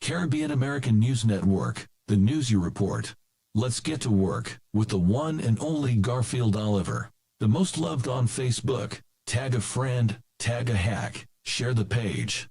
Caribbean American News Network, the news you report. Let's get to work with the one and only Garfield Oliver, the most loved on Facebook. Tag a friend, tag a hack, share the page.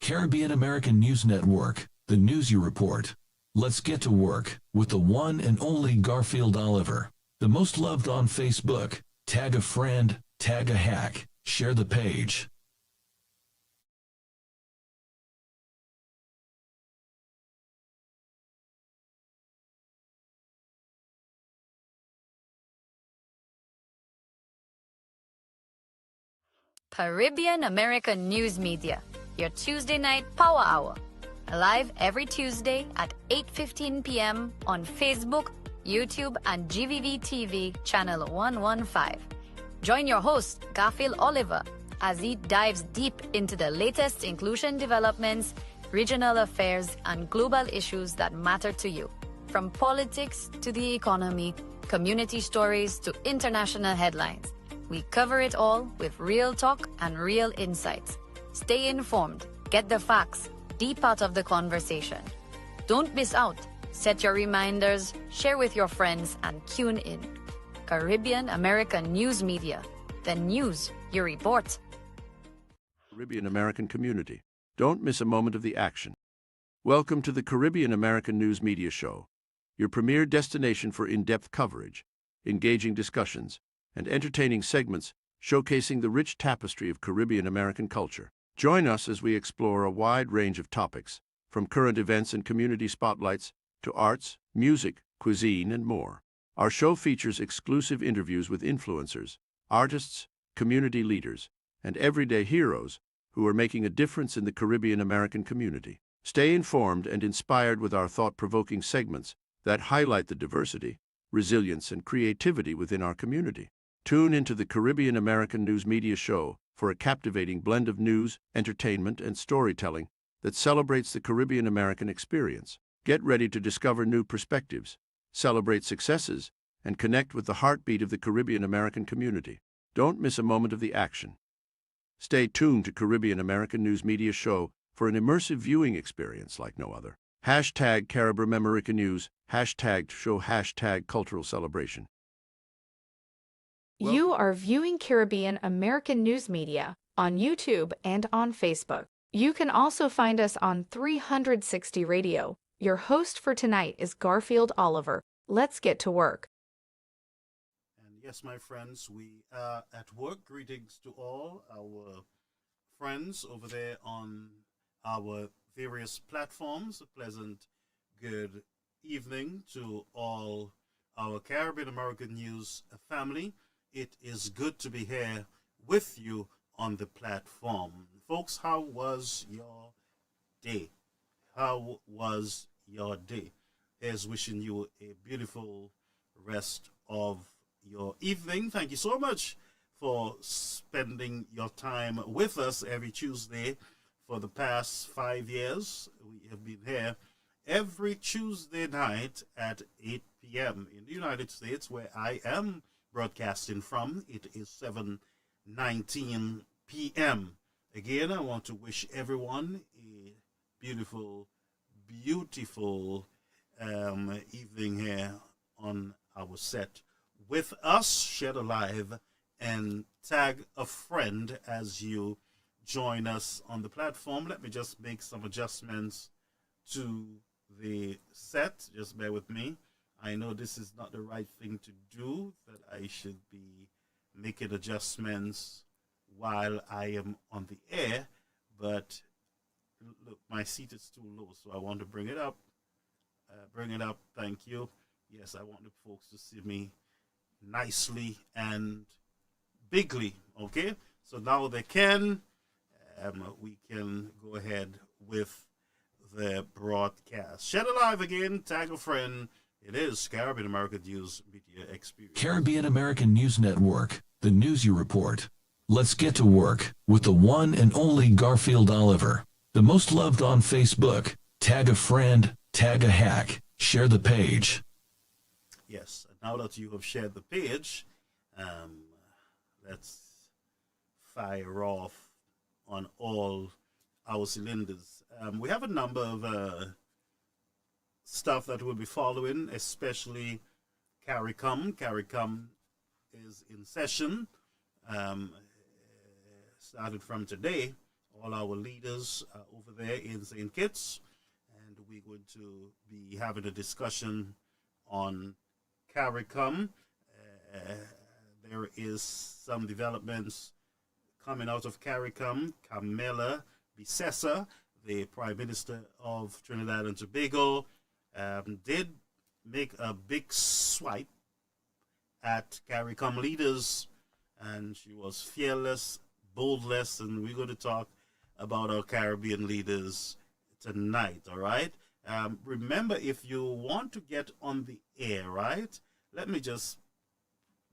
Caribbean American News Network, the news you report. Let's get to work with the one and only Garfield Oliver, the most loved on Facebook. Tag a friend, tag a hack, share the page. Caribbean American News Media, your Tuesday night power hour. live every Tuesday at 8:15 p.m. on Facebook, YouTube, and GVV TV channel 115. Join your host, Garfield Oliver, as he dives deep into the latest inclusion developments, regional affairs, and global issues that matter to you. From politics to the economy, community stories to international headlines, we cover it all with real talk and real insights. Stay informed, get the facts, be part of the conversation. Don't miss out. Set your reminders, share with your friends, and tune in. Caribbean American News Media, the news you report. Caribbean American community. Don't miss a moment of the action. Welcome to the Caribbean American News Media Show, your premier destination for in-depth coverage, engaging discussions, and entertaining segments showcasing the rich tapestry of Caribbean American culture. Join us as we explore a wide range of topics, from current events and community spotlights to arts, music, cuisine, and more. Our show features exclusive interviews with influencers, artists, community leaders, and everyday heroes who are making a difference in the Caribbean American community. Stay informed and inspired with our thought-provoking segments that highlight the diversity, resilience, and creativity within our community. Tune into the Caribbean American News Media Show for a captivating blend of news, entertainment, and storytelling that celebrates the Caribbean American experience. Get ready to discover new perspectives, celebrate successes, and connect with the heartbeat of the Caribbean American community. Don't miss a moment of the action. Stay tuned to Caribbean American News Media Show for an immersive viewing experience like no other. Hashtag Caribbean American News, hashtag show, hashtag cultural celebration. You are viewing Caribbean American News Media on YouTube and on Facebook. You can also find us on 360 Radio. Your host for tonight is Garfield Oliver. Let's get to work. And yes, my friends, we are at work. Greetings to all our friends over there on our various platforms. A pleasant good evening to all our Caribbean American News family. It is good to be here with you on the platform. Folks, how was your day? How was your day? Here's wishing you a beautiful rest of your evening. Thank you so much for spending your time with us every Tuesday for the past 5 years. We have been here every Tuesday night at 8 p.m. in the United States, where I am broadcasting from. It is 7:19 p.m. Again, I want to wish everyone a beautiful, beautiful evening here on our set with us. Share the live and tag a friend as you join us on the platform. Let me just make some adjustments to the set. Just bear with me. I know this is not the right thing to do, that I should be making adjustments while I am on the air, but look, my seat is too low, so I want to bring it up. Thank you. Yes, I want the folks to see me nicely and bigly, okay? So now they can. We can go ahead with the broadcast. Share it live again, tag a friend. It is Caribbean American News Media Experience. Caribbean American News Network, the news you report. Let's get to work with the one and only Garfield Oliver, the most loved on Facebook. Tag a friend, tag a hack, share the page. Yes, now that you have shared the page, let's fire off on all our cylinders. We have a number of stuff that we'll be following, especially Caricom. Caricom is in session. Started from today, all our leaders are over there in St. Kitts, and we're going to be having a discussion on Caricom. There is some developments coming out of Caricom. Kamla, Bissessar, the Prime Minister of Trinidad and Tobago, did make a big swipe at Caricom leaders, and she was fearless, boldless, and we're going to talk about our Caribbean leaders tonight, all right? Remember, if you want to get on the air, right?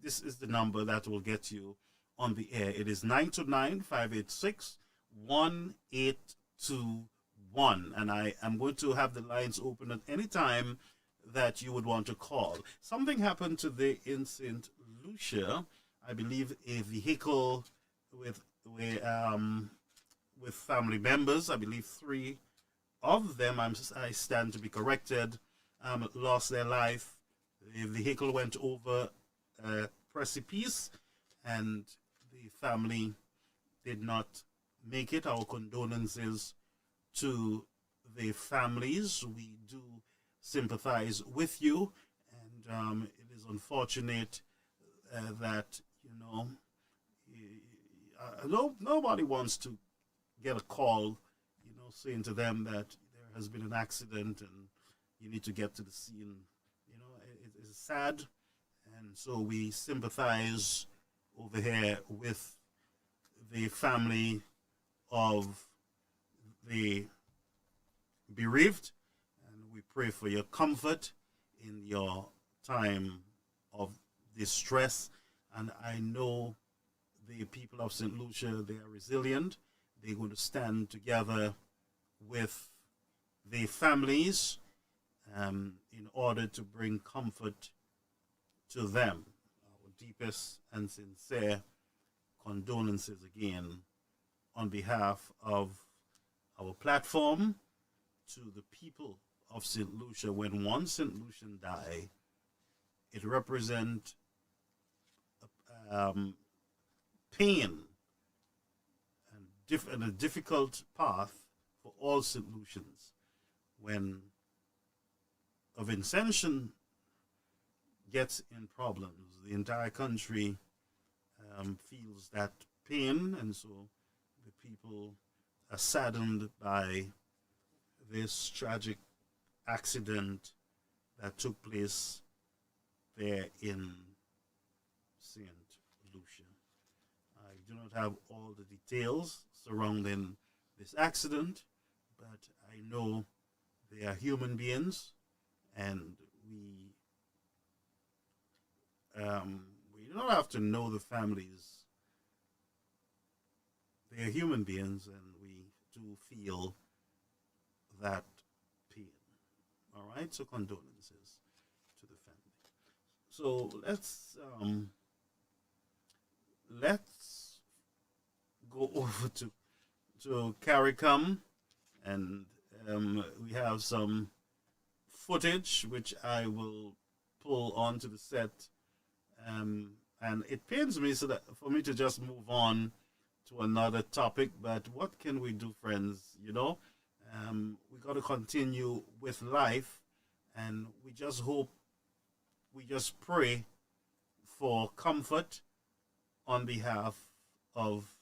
This is the number that will get you on the air. It is 929-586-1821. And I am going to have the lines open at any time that you would want to call. Something happened today in St. Lucia. I believe a vehicle with family members, I believe 3 of them, I stand to be corrected, lost their life. The vehicle went over a precipice and the family did not make it. Our condolences to the families. We do sympathize with you, and it is unfortunate that, nobody wants to get a call, saying to them that there has been an accident and you need to get to the scene. It is sad, and so we sympathize over here with the family of the bereaved, and we pray for your comfort in your time of distress. And I know the people of St. Lucia, they are resilient. They're going to stand together with the families in order to bring comfort to them. Our deepest and sincere condolences again on behalf of our platform to the people of St. Lucia. When one St. Lucian die, it represents pain and a difficult path for all St. Lucians. When a Vincentian gets in problems, the entire country feels that pain, and so the people are saddened by this tragic accident that took place there in St. Lucia. I do not have all the details surrounding this accident, but I know they are human beings, and we don't have to know the families. They are human beings, and we do feel that pain. All right, so condolences to the family. So let's go over to Caricom, and we have some footage which I will pull onto the set, and it pains me for me to just move on to another topic, but what can we do, friends? We got to continue with life, and we just pray for comfort on behalf of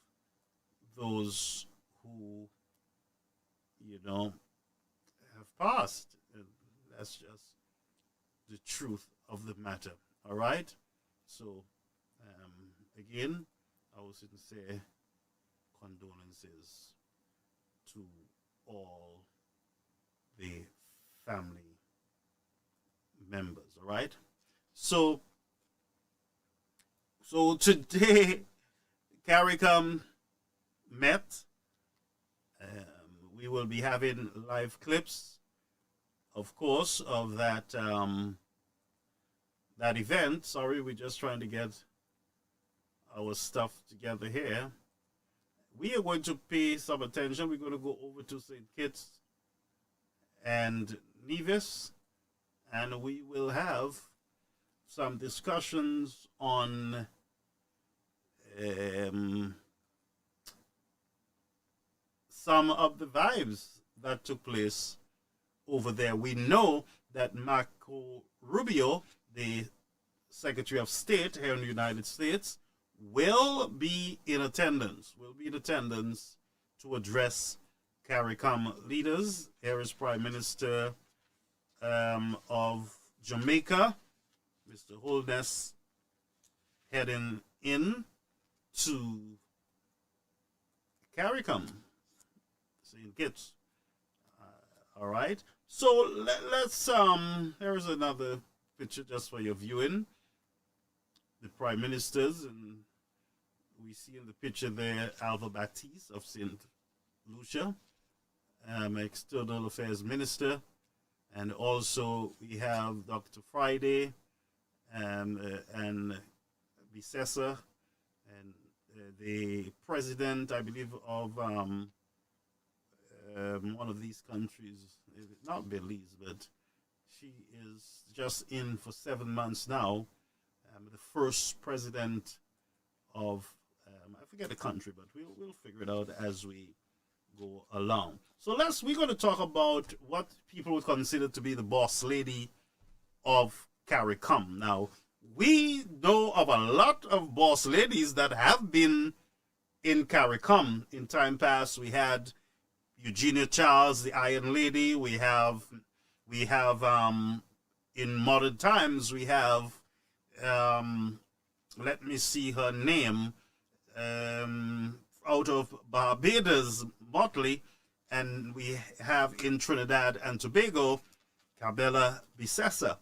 those who have passed. And that's just the truth of the matter. All right. So again, our sincere condolences to all the family members. All right. So today, Caricom met. We will be having live clips, of course, of that event. Sorry, we're just trying to get our stuff together here. We are going to pay some attention. We're going to go over to St. Kitts and Nevis, and we will have some discussions on some of the vibes that took place over there. We know that Marco Rubio, the Secretary of State here in the United States, will be in attendance. To address Caricom leaders. Here is Prime Minister of Jamaica, Mr. Holness, heading in to Caricom, St. Kitts. All right. So let's here's another picture just for your viewing. The prime ministers, and we see in the picture there Alva Baptiste of Saint Lucia, external affairs minister, and also we have Dr. Friday and Bissessar, and the president, I believe, of one of these countries, not Belize, but she is just in for 7 months now. The first president of, I forget the country, but we'll figure it out as we go along. So we're going to talk about what people would consider to be the boss lady of Caricom. Now, we know of a lot of boss ladies that have been in Caricom. In time past, we had Eugenia Charles, the Iron Lady. We have in modern times, we have, let me see her name, out of Barbados, Motley, and we have in Trinidad and Tobago, Cabela Bissessar.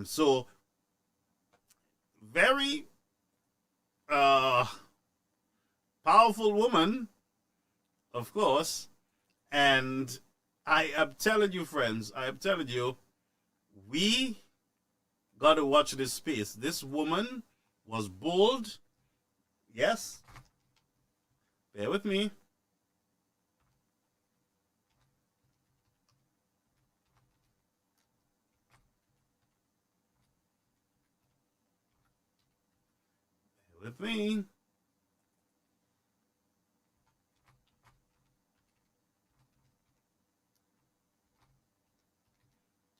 So, very powerful woman, of course, and I am telling you, friends, we got to watch this space. This woman was bold. Yes. Bear with me. Bear with me.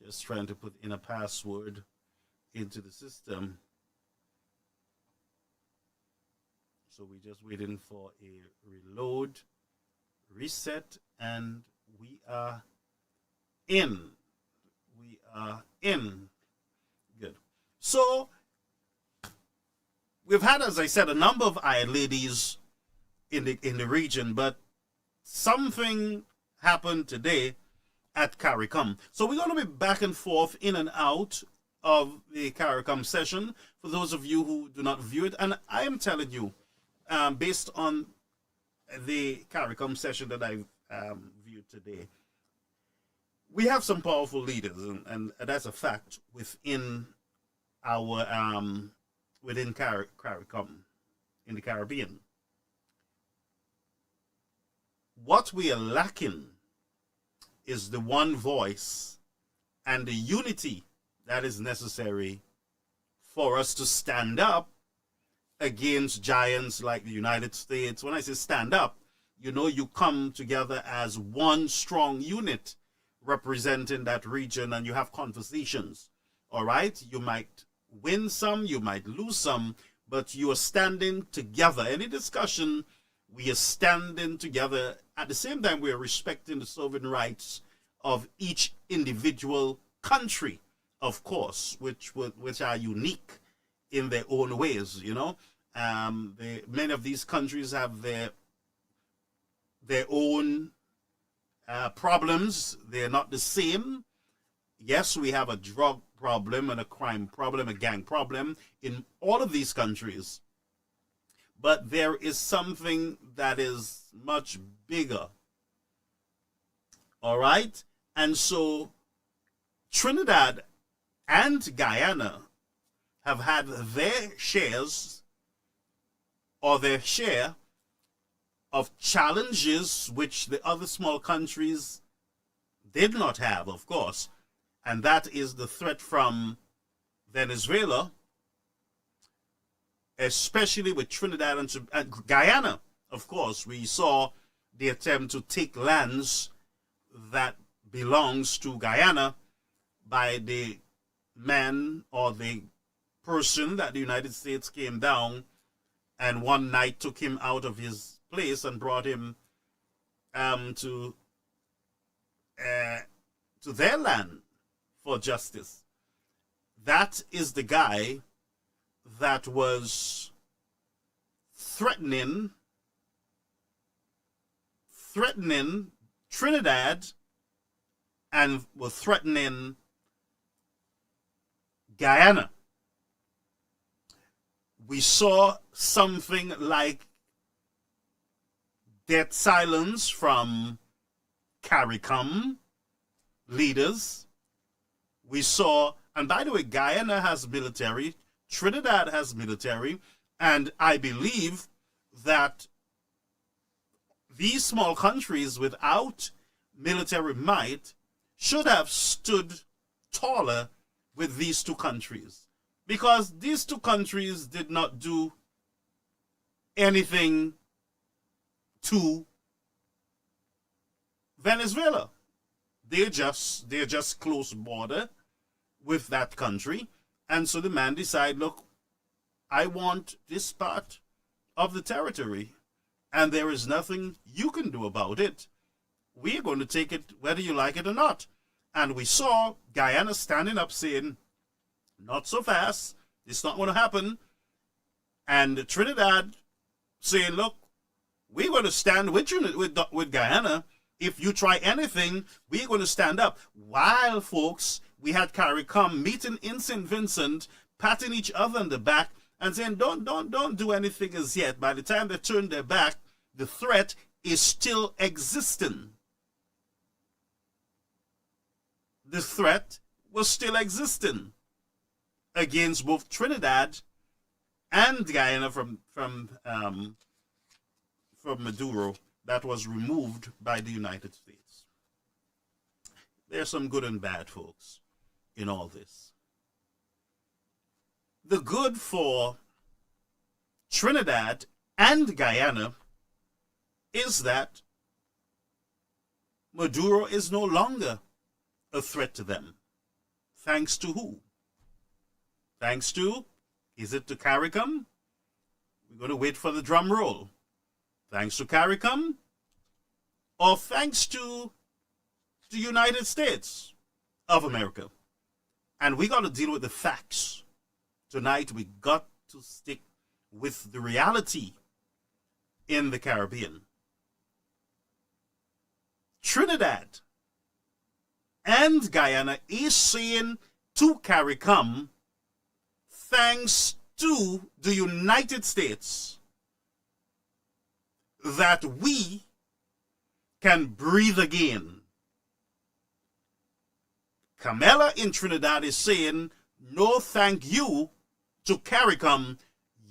Just trying to put in a password into the system. So we're just waiting for a reload, reset, and we are in. We are in. Good. So we've had, as I said, a number of Iron Ladies in the region, but something happened today at Caricom. So we're going to be back and forth, in and out of the Caricom session for those of you who do not view it. And I am telling you, based on the Caricom session that I've viewed today, we have some powerful leaders, and that's a fact within our within Caricom in the Caribbean. What we are lacking is the one voice and the unity that is necessary for us to stand up against giants like the United States. When I say stand up, you come together as one strong unit representing that region, and you have conversations. All right? You might win some, you might lose some, but you are standing together. Any discussion, we are standing together. At the same time, we are respecting the sovereign rights of each individual country, of course, which are unique in their own ways. Many of these countries have their own problems. They're not the same. Yes, we have a drug problem and a crime problem, a gang problem in all of these countries. But there is something that is much bigger. All right? And so Trinidad and Guyana have had their shares or their share of challenges which the other small countries did not have, of course. And that is the threat from Venezuela, especially with Trinidad and Guyana. Of course, we saw the attempt to take lands that belongs to Guyana by the man or the person that the United States came down and one night took him out of his place and brought him to their land for justice. That is the guy that was threatening Trinidad and were threatening Guyana. We saw something like dead silence from Caricom leaders. We saw, and by the way, Guyana has military, Trinidad has military, and I believe that these small countries without military might should have stood taller with these two countries, because these two countries did not do anything to Venezuela. They're just close border with that country, and so the man decided, look, I want this part of the territory, and there is nothing you can do about it. We're going to take it whether you like it or not. And we saw Guyana standing up saying, not so fast, it's not going to happen. And Trinidad saying, look, we're going to stand with Guyana. If you try anything, we're going to stand up. While, folks, we had Caricom meeting in St. Vincent, patting each other on the back and saying, don't do anything as yet. By the time they turn their back, the threat is still existing. The threat was still existing against both Trinidad and Guyana from Maduro, that was removed by the United States. There's some good and bad, folks, in all this. The good for Trinidad and Guyana is that Maduro is no longer a threat to them. Thanks to who? Thanks to, is it to Caricom? We're going to wait for the drum roll. Thanks to Caricom? Or thanks to the United States of America? And we got to deal with the facts. Tonight we got to stick with the reality in the Caribbean. Trinidad and Guyana is saying to Caricom, thanks to the United States, that we can breathe again. Kamla in Trinidad is saying, no thank you to Caricom.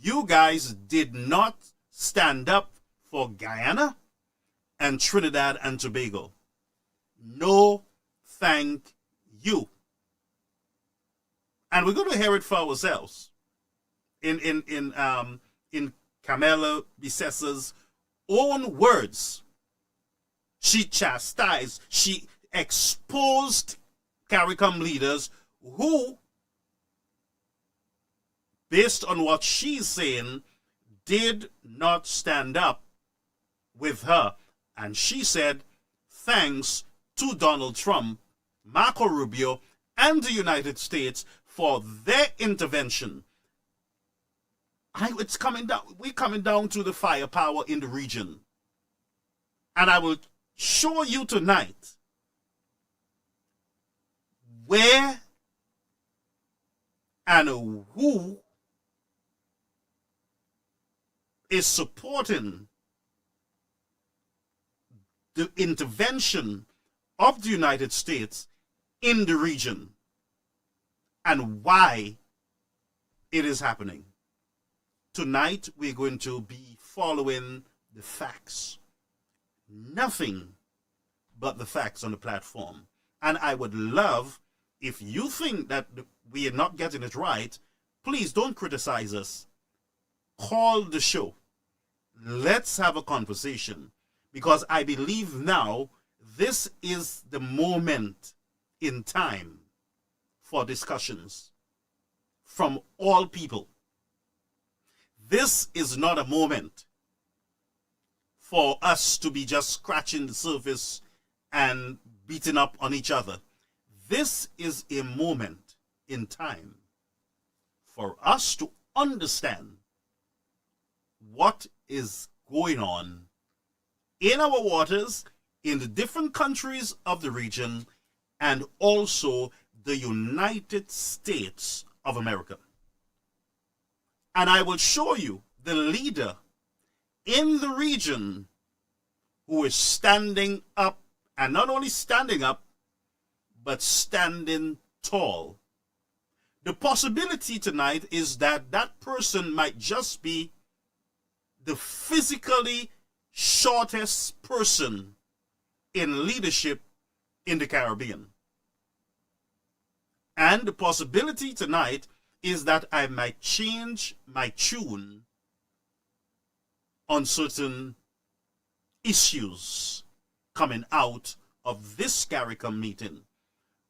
You guys did not stand up for Guyana and Trinidad and Tobago. No thank you. And we're going to hear it for ourselves in Kamla Bissessar's own words. She chastised, she exposed Caricom leaders who, based on what she's saying, did not stand up with her. And she said, thanks to Donald Trump, Marco Rubio, and the United States for their intervention. It's coming down. We're coming down to the firepower in the region. And I will show you tonight where and who is supporting the intervention of the United States in the region and why it is happening. Tonight we're going to be following the facts. Nothing but the facts on the platform. And I would love, if you think that we are not getting it right, please don't criticize us. Call the show. Let's have a conversation. Because I believe now this is the moment in time for discussions from all people. This is not a moment for us to be just scratching the surface and beating up on each other. This is a moment in time for us to understand what is going on in our waters, in the different countries of the region, and also the United States of America. And I will show you the leader in the region who is standing up, and not only standing up, but standing tall. The possibility tonight is that that person might just be the physically shortest person in leadership in the Caribbean. And the possibility tonight is that I might change my tune on certain issues coming out of this Caricom meeting.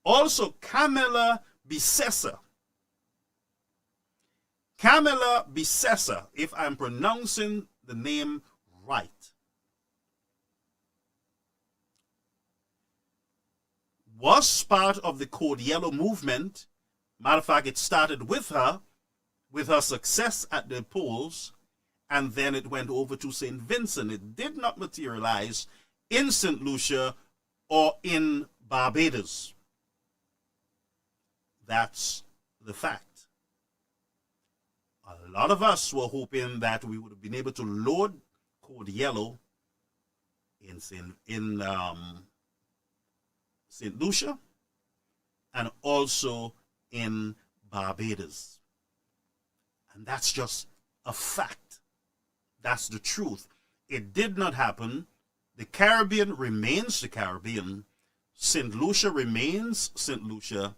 Also, Kamla Bissessar. Kamla Bissessar, if I'm pronouncing the name right, was part of the Code Yellow movement. Matter of fact, it started with her success at the polls, and then it went over to St. Vincent. It did not materialize in St. Lucia or in Barbados. That's the fact. A lot of us were hoping that we would have been able to load Code Yellow in St. Lucia and also in Barbados. And that's just a fact. That's the truth. It did not happen. The Caribbean remains the Caribbean. St. Lucia remains St. Lucia.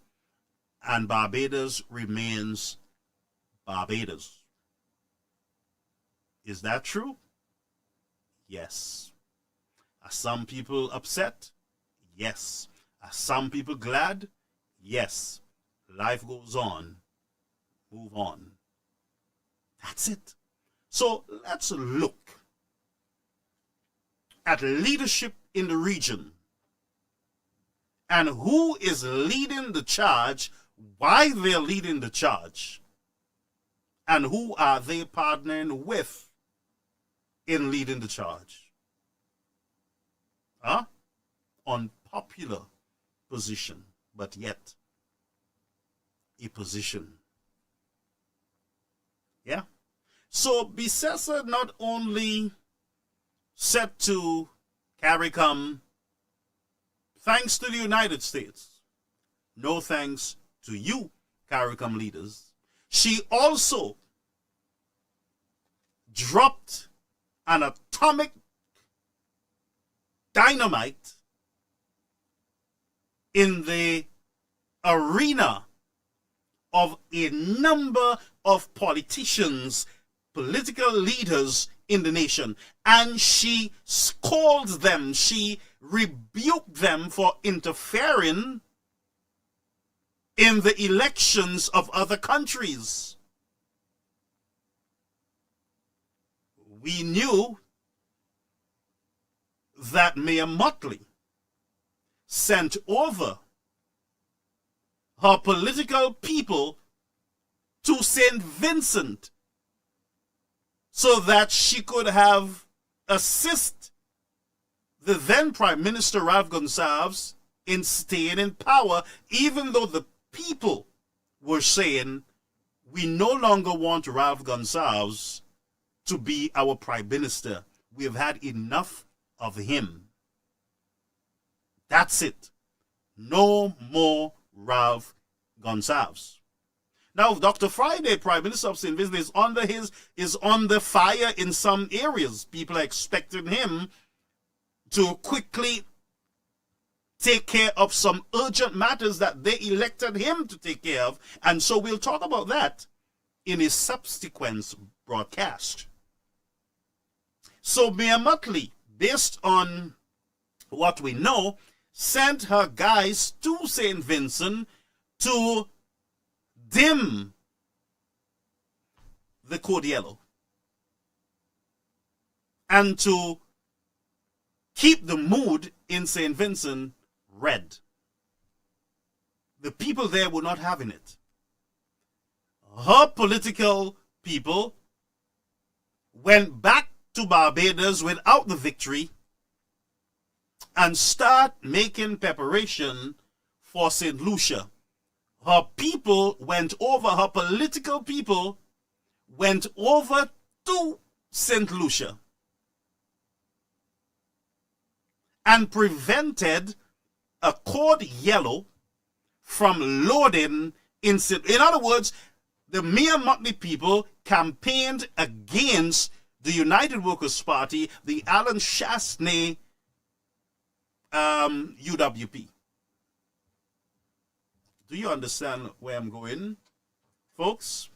And Barbados remains Barbados. Is that true? Yes. Are some people upset? Yes. Are some people glad? Yes. Life goes on. Move on. That's it. So let's look at leadership in the region and who is leading the charge, why they're leading the charge, and who are they partnering with in leading the charge. Unpopular position, but yet a position. Yeah. So Bissessar not only said to Caricom, thanks to the United States, no thanks to you, Caricom leaders. She also dropped an atomic dynamite in the arena of a number of politicians, political leaders in the nation, and she scolded them, she rebuked them for interfering in the elections of other countries. We knew that Mayor Motley sent over her political people to St. Vincent so that she could have assist the then Prime Minister Ralph Gonsalves in staying in power, even though the people were saying, we no longer want Ralph Gonsalves to be our Prime Minister. We have had enough of him. That's it. No more Ralph Gonsalves. Now, Dr. Friday, Prime Minister of St. Vincent, is under fire in some areas. People are expecting him to quickly take care of some urgent matters that they elected him to take care of. And so we'll talk about that in a subsequent broadcast. So Mayor Motley, based on what we know, sent her guys to St. Vincent to dim the Code Yellow and to keep the mood in St. Vincent red. The people there were not having it. Her political people went back to Barbados without the victory and start making preparation for St. Lucia. Her people went over, her political people went over to St. Lucia and prevented a code yellow from loading in other words, the Mia Motley people campaigned against the United Workers' Party, the Alan Chastney UWP. Do you understand where I'm going, folks?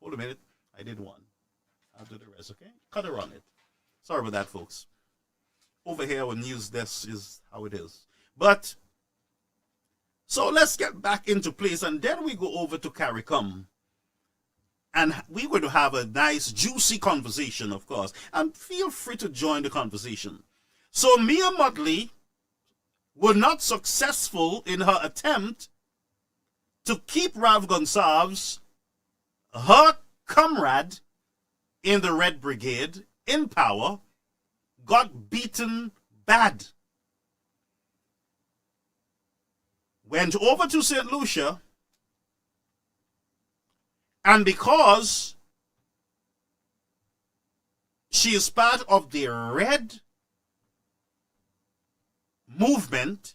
Hold a minute. I did one. I'll do the rest, okay? Cut her on it. Sorry about that, folks. Over here, our news desk is how it is. But, so let's get back into place, and then we go over to Caricom. And we're going to have a nice, juicy conversation, of course. And feel free to join the conversation. So Mia Motley were not successful in her attempt to keep Rav Gonsalves, her comrade in the Red Brigade, in power, got beaten bad. Went over to St. Lucia, and because she is part of the Red movement,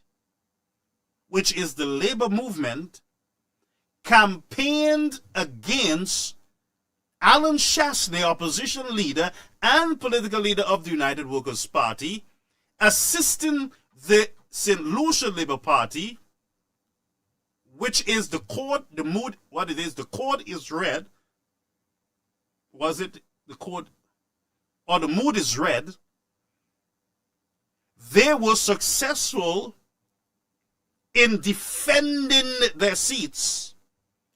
which is the labor movement, campaigned against Alan Chastney, opposition leader and political leader of the United Workers' Party, assisting the St. Lucia Labour Party, which is the code, the mood, what it is, the code is red. Was it the code? Or the mood is red. They were successful in defending their seats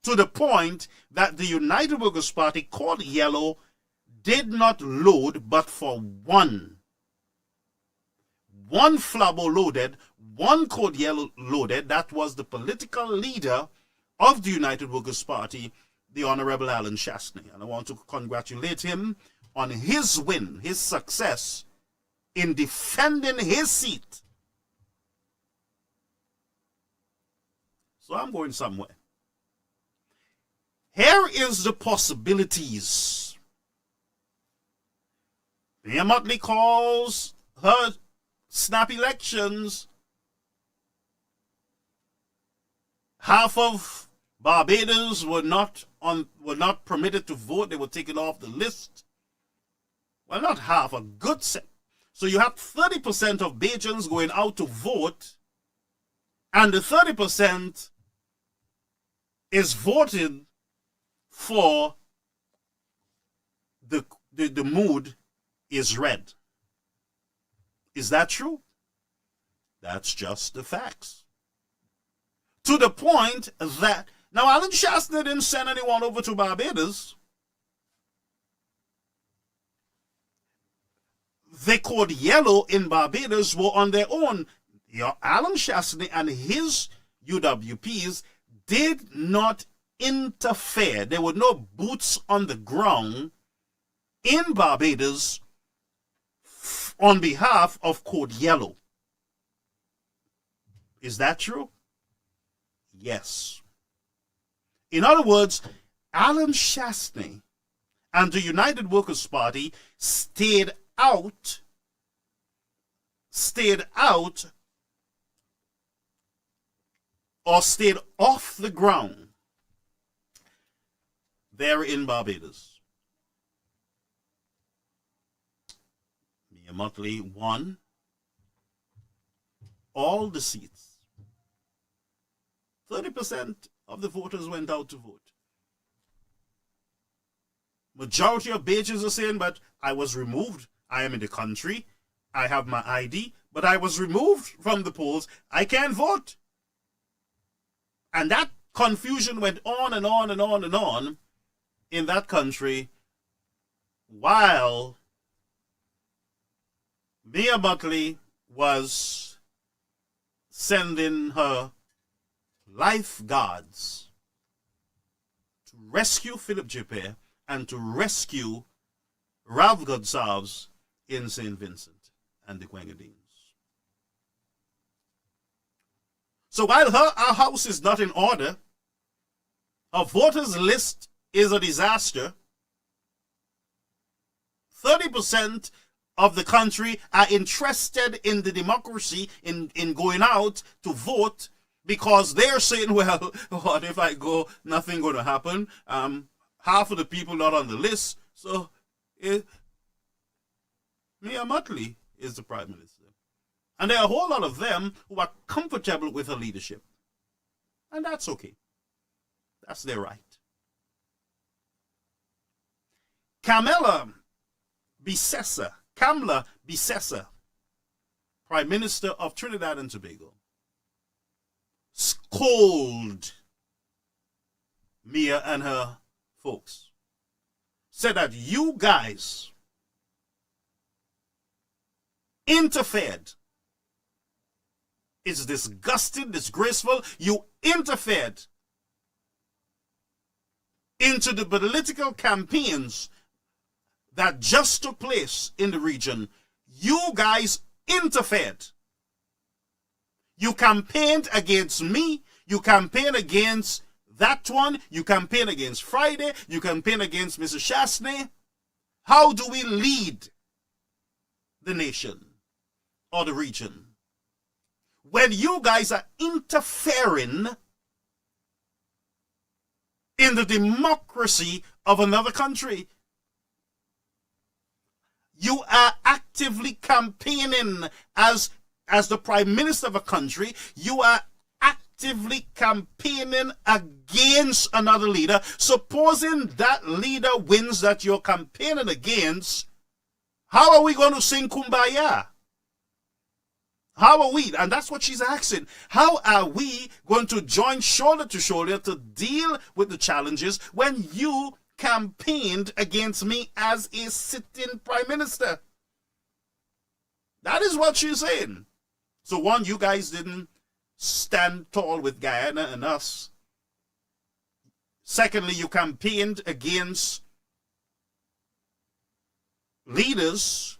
to the point that the United Workers' Party, called Yellow, did not load but for one. One flabo loaded, one code Yellow loaded. That was the political leader of the United Workers' Party, the Honorable Alan Chastney. And I want to congratulate him on his win, his success in defending his seat. So I'm going somewhere. Here is the possibilities. Mia Motley calls her snap elections. Half of Barbados were not permitted to vote. They were taken off the list. Well, not half, a good set. So you have 30% of Bajans going out to vote, and the 30% is voting for the mood is red. Is that true? That's just the facts. To the point that, now Alan Chastney didn't send anyone over to Barbados. They called Yellow in Barbados were on their own. Alan Chastney and his UWPs did not interfere. There were no boots on the ground in Barbados on behalf of Code Yellow. Is that true? Yes. In other words, Alan Chastney and the United Workers' Party stayed out or stayed off the ground there in Barbados. Mia Motley won all the seats. 30% of the voters went out to vote. Majority of Bajans are saying, but I was removed. I am in the country. I have my ID, but I was removed from the polls. I can't vote. And that confusion went on and on and on and on in that country while Mia Motley was sending her lifeguards to rescue Philip Japet and to rescue Rav Gonsalves in St. Vincent and the Grenadines. So while our house is not in order, our voters list is a disaster, 30% of the country are interested in the democracy, in going out to vote, because they're saying, well, what if I go, nothing going to happen. Half of the people not on the list, so Mia Mottley is the Prime Minister. And there are a whole lot of them who are comfortable with her leadership. And that's okay. That's their right. Kamla Bissessar, Prime Minister of Trinidad and Tobago, scolded Mia and her folks. Said that you guys interfered. It's disgusting, disgraceful. You interfered into the political campaigns that just took place in the region. You guys interfered. You campaigned against me. You campaigned against that one. You campaigned against Friday. You campaigned against Mr. Shastney. How do we lead the nation or the region when you guys are interfering in the democracy of another country? You are actively campaigning as the Prime Minister of a country. You are actively campaigning against another leader. Supposing that leader wins that you're campaigning against, how are we going to sing Kumbaya? How are we? And that's what she's asking. How are we going to join shoulder to shoulder to deal with the challenges when you campaigned against me as a sitting Prime Minister? That is what she's saying. So one, you guys didn't stand tall with Guyana and us. Secondly, you campaigned against leaders.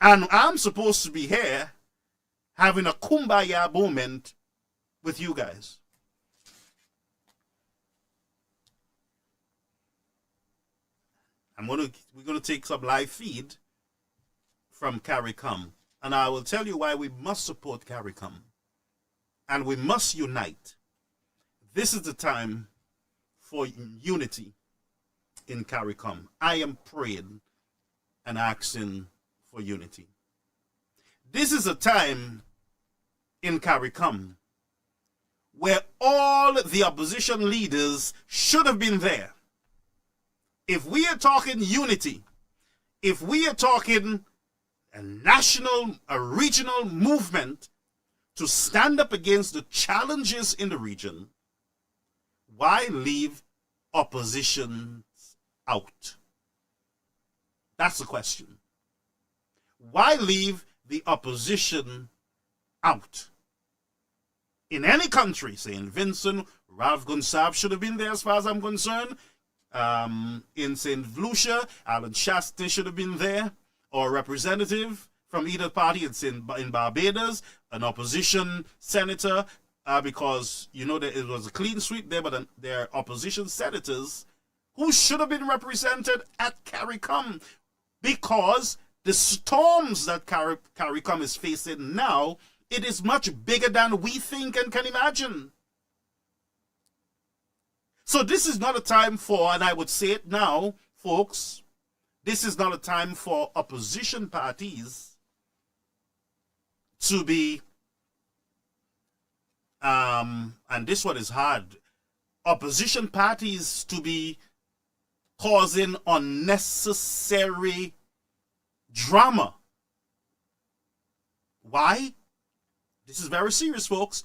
And I'm supposed to be here having a kumbaya moment with you guys. We're gonna take some live feed from Caricom, and I will tell you why we must support Caricom, and we must unite. This is the time for unity in Caricom. I am praying and asking for unity. This is a time in Caricom where all the opposition leaders should have been there. If we are talking unity, if we are talking a regional movement to stand up against the challenges in the region, why leave opposition out? That's the question. Why leave the opposition out? In any country, St. Vincent, Ralph Gonsalves should have been there as far as I'm concerned. In St. Lucia, Alan Shastney should have been there, or a representative from either party. It's in Barbados, an opposition senator, because, you know, it was a clean sweep there, but there are opposition senators who should have been represented at Caricom, because the storms that Caricom is facing now, it is much bigger than we think and can imagine. So this is not a time for, and I would say it now, folks, this is not a time for opposition parties to be, and this one is hard, opposition parties to be causing unnecessary drama. Why? This is very serious, folks.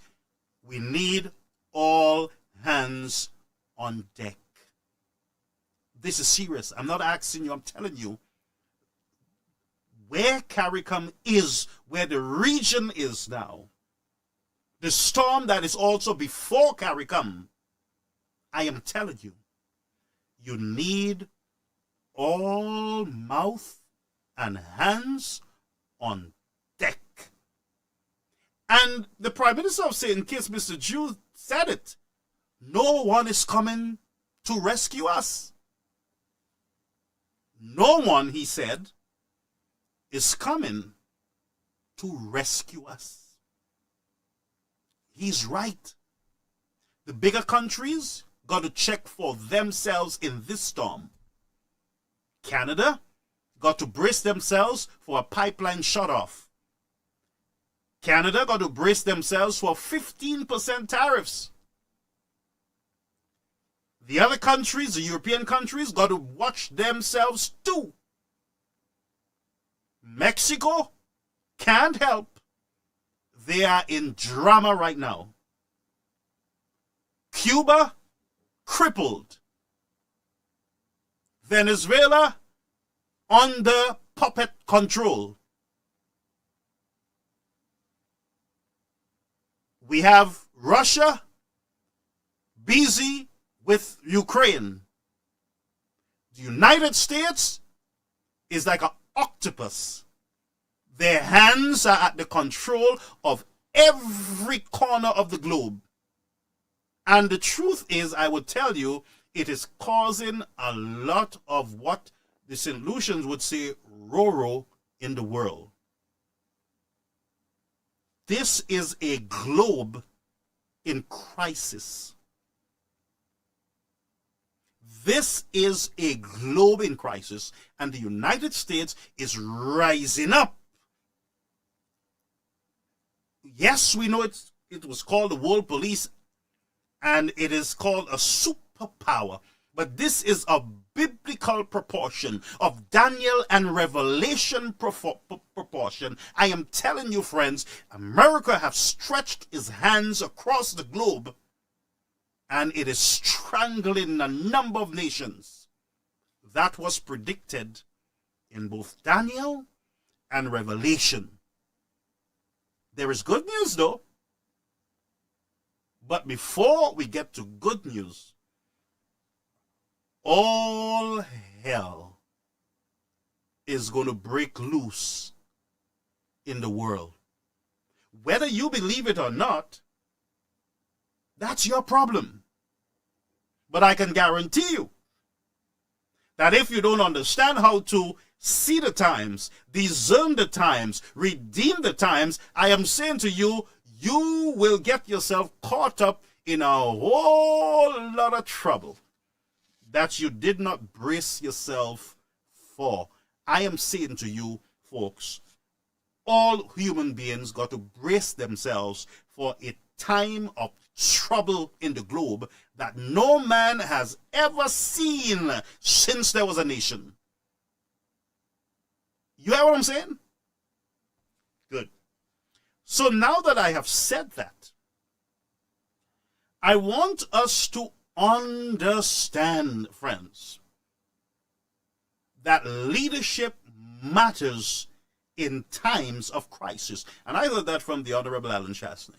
We need all hands on deck. This is serious. I'm not asking you, I'm telling you. Where Caricom is, where the region is now, the storm that is also before Caricom, I am telling you, you need all mouth and hands on deck. And the Prime Minister of St. Kitts, Mr. Jew, said it. No one is coming to rescue us. No one, he said, is coming to rescue us. He's right. The bigger countries got to check for themselves in this storm. Canada got to brace themselves for a pipeline shut-off. Canada got to brace themselves for 15% tariffs. The other countries, the European countries, got to watch themselves too. Mexico can't help. They are in drama right now. Cuba, crippled. Venezuela, under puppet control. We have Russia busy with Ukraine. The United States is like an octopus. Their hands are at the control of every corner of the globe. And the truth is, I would tell you, it is causing a lot of what the St. Lucians would say, roro in the world. This is a globe in crisis. This is a globe in crisis, and the United States is rising up. Yes, we know it was called the World Police, and it is called a superpower. But this is a biblical proportion of Daniel and Revelation proportion. I am telling you, friends, America have stretched its hands across the globe, and it is strangling a number of nations. That was predicted in both Daniel and Revelation. There is good news, though. But before we get to good news, all hell is going to break loose in the world. Whether you believe it or not, that's your problem. But I can guarantee you that if you don't understand how to see the times, discern the times, redeem the times, I am saying to you, you will get yourself caught up in a whole lot of trouble that you did not brace yourself for. I am saying to you, folks, all human beings got to brace themselves for a time of trouble in the globe that no man has ever seen since there was a nation. You hear what I'm saying? Good. So now that I have said that, I want us to understand, friends, that leadership matters in times of crisis. And I heard that from the Honorable Alan Chastney.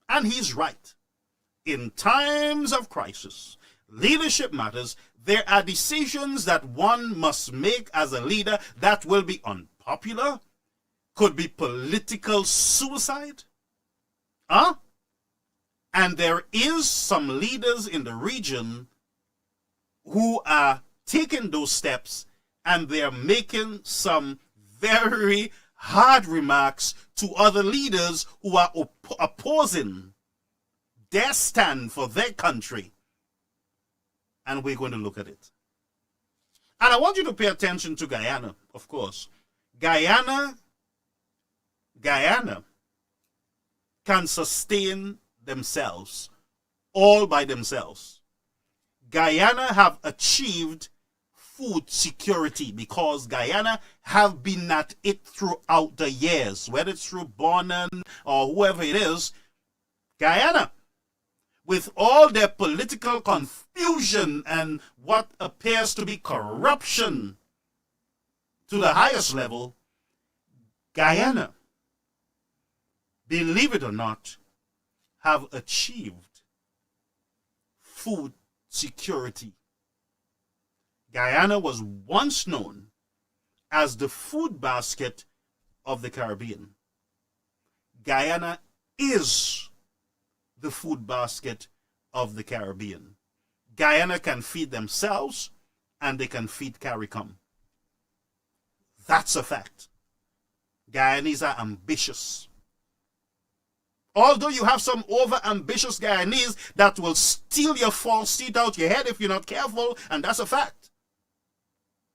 And he's right. In times of crisis, leadership matters. There are decisions that one must make as a leader that will be unpopular, could be political suicide. And there is some leaders in the region who are taking those steps, and they're making some very hard remarks to other leaders who are opposing their stand for their country. And we're going to look at it. And I want you to pay attention to Guyana, of course. Guyana can sustain themselves all by themselves. Guyana have achieved food security because Guyana have been at it throughout the years, whether it's through Bonan or whoever it is. Guyana, with all their political confusion and what appears to be corruption to the highest level, Guyana, believe it or not, have achieved food security. Guyana was once known as the food basket of the Caribbean. Guyana is the food basket of the Caribbean. Guyana can feed themselves and they can feed Caricom. That's a fact. Guyanese are ambitious. Although you have some over-ambitious Guyanese that will steal your false teeth out your head if you're not careful, and that's a fact.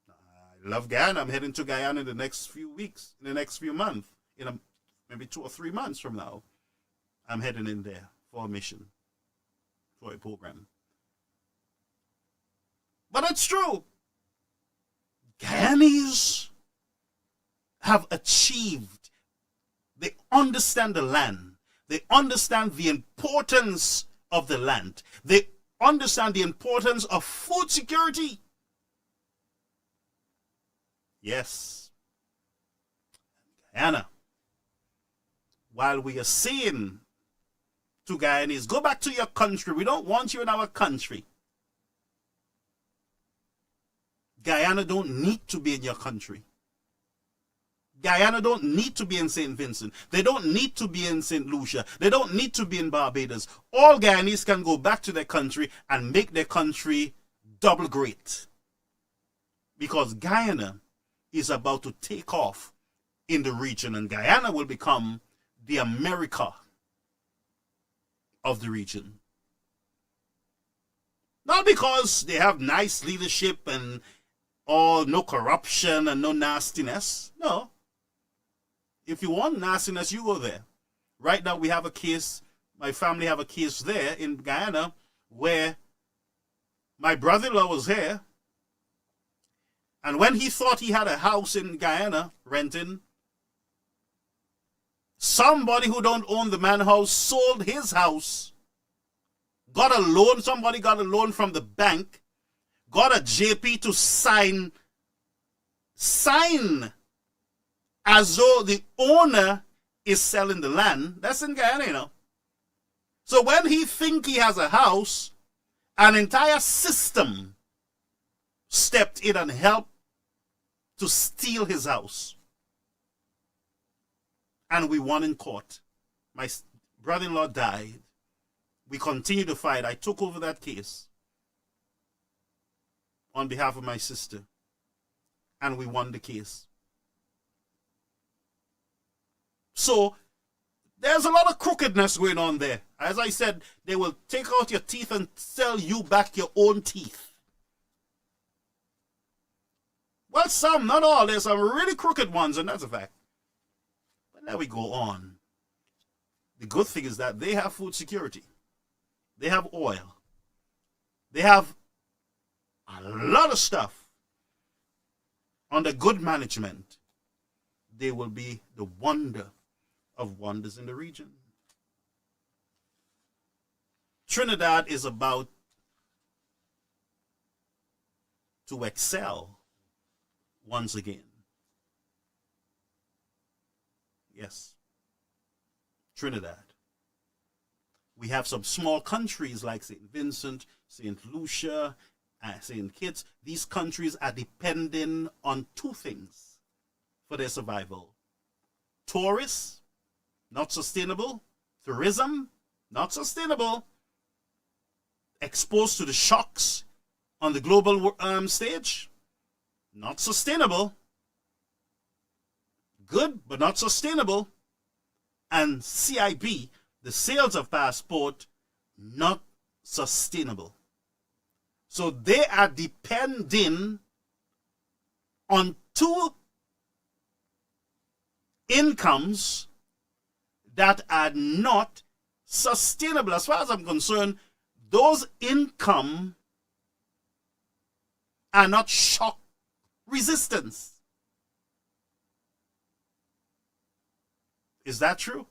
I love Guyana. I'm heading to Guyana in the next few weeks, in the next few months, maybe 2 or 3 months from now. I'm heading in there for a mission, for a program. But it's true. Guyanese have achieved. They understand the land. They understand the importance of the land. They understand the importance of food security. Yes. Guyana, while we are saying to Guyanese, go back to your country. We don't want you in our country. Guyana don't need to be in your country. Guyana don't need to be in St. Vincent. They don't need to be in St. Lucia. They don't need to be in Barbados. All Guyanese can go back to their country and make their country double great. Because Guyana is about to take off in the region, and Guyana will become the America of the region. Not because they have nice leadership and no corruption and no nastiness. No. If you want nastiness, you go there. Right now we have a case, my family have a case there in Guyana where my brother-in-law was here, and when he thought he had a house in Guyana renting, somebody who don't own the man's house sold his house, got a loan, somebody got a loan from the bank, got a JP to sign as though the owner is selling the land. That's in Guyana, you know. So when he think he has a house, an entire system stepped in and helped to steal his house. And we won in court. My brother-in-law died. We continued to fight. I took over that case on behalf of my sister. And we won the case. So, there's a lot of crookedness going on there. As I said, they will take out your teeth and sell you back your own teeth. Well, some, not all. There's some really crooked ones, and that's a fact. But now we go on. The good thing is that they have food security. They have oil. They have a lot of stuff. Under good management, they will be the wonder of wonders in the region. Trinidad is about to excel once again. Yes, Trinidad. We have some small countries like St. Vincent, St. Lucia, St. Kitts. These countries are depending on two things for their survival. Tourists, not sustainable. Tourism, not sustainable. Exposed to the shocks on the global stage, not sustainable. Good, but not sustainable. And CIB, the sales of passport, not sustainable. So they are depending on two incomes that are not sustainable. As far as I'm concerned, those income are not shock resistance. Is that true?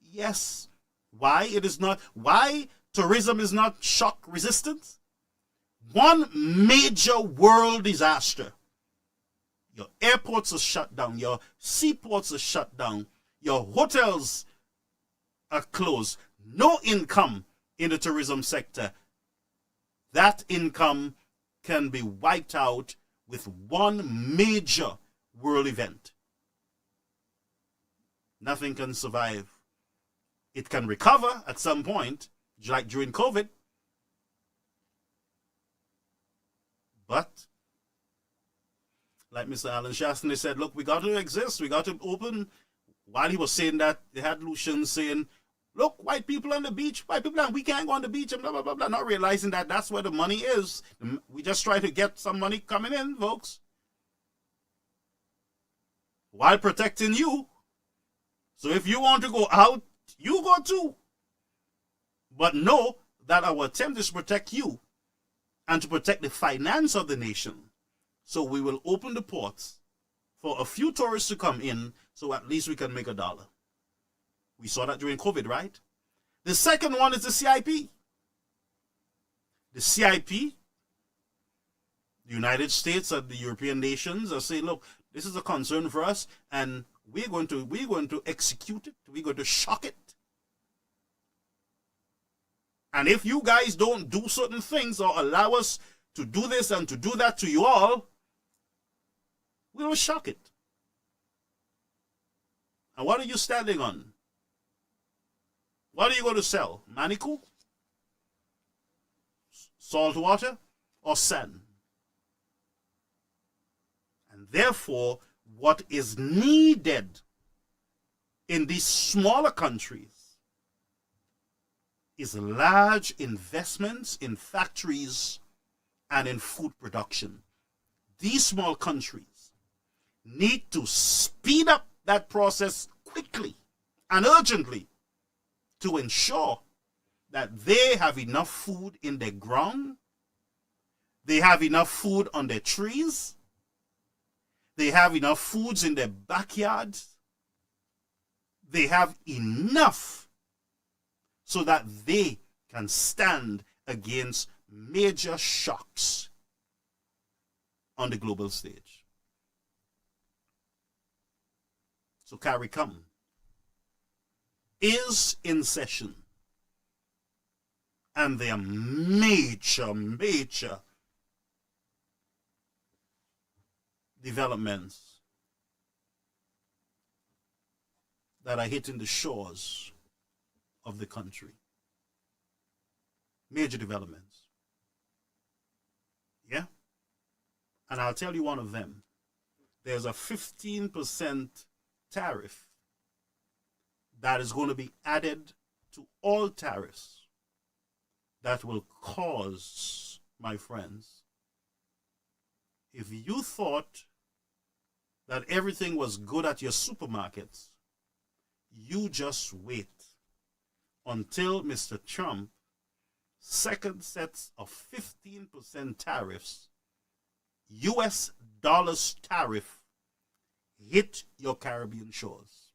Yes. Why it is not? Why tourism is not shock resistant? One major world disaster. Your airports are shut down. Your seaports are shut down. Your hotels are closed. No income in the tourism sector. That income can be wiped out with one major world event. Nothing can survive. It can recover at some point, like during COVID. But, like Mr. Alan Shaston said, look, we got to exist. We got to open. While he was saying that, they had Lucian saying, look, white people on the beach, white people, we can't go on the beach, and blah, blah, blah, blah, not realizing that that's where the money is. We just try to get some money coming in, folks, while protecting you. So if you want to go out, you go too. But know that our attempt is to protect you and to protect the finance of the nation. So we will open the ports for a few tourists to come in, so at least we can make $1. We saw that during COVID, right? The second one is the CIP. The CIP, the United States and the European nations are saying, look, this is a concern for us, and we're going to execute it. We're going to shock it. And if you guys don't do certain things or allow us to do this and to do that to you all, we will shock it. And what are you standing on? What are you going to sell? Manikou? Salt water? Or sand? And therefore, what is needed in these smaller countries is large investments in factories and in food production. These small countries need to speed up that process quickly and urgently to ensure that they have enough food in their ground, they have enough food on their trees, they have enough foods in their backyards, they have enough so that they can stand against major shocks on the global stage. So Caricom is in session, and there are major developments that are hitting the shores of the country. Major developments. Yeah? And I'll tell you one of them. There's a 15% tariff that is going to be added to all tariffs that will cause, my friends, if you thought that everything was good at your supermarkets, you just wait until Mr. Trump second sets of 15% tariffs, US dollars tariff, hit your Caribbean shores.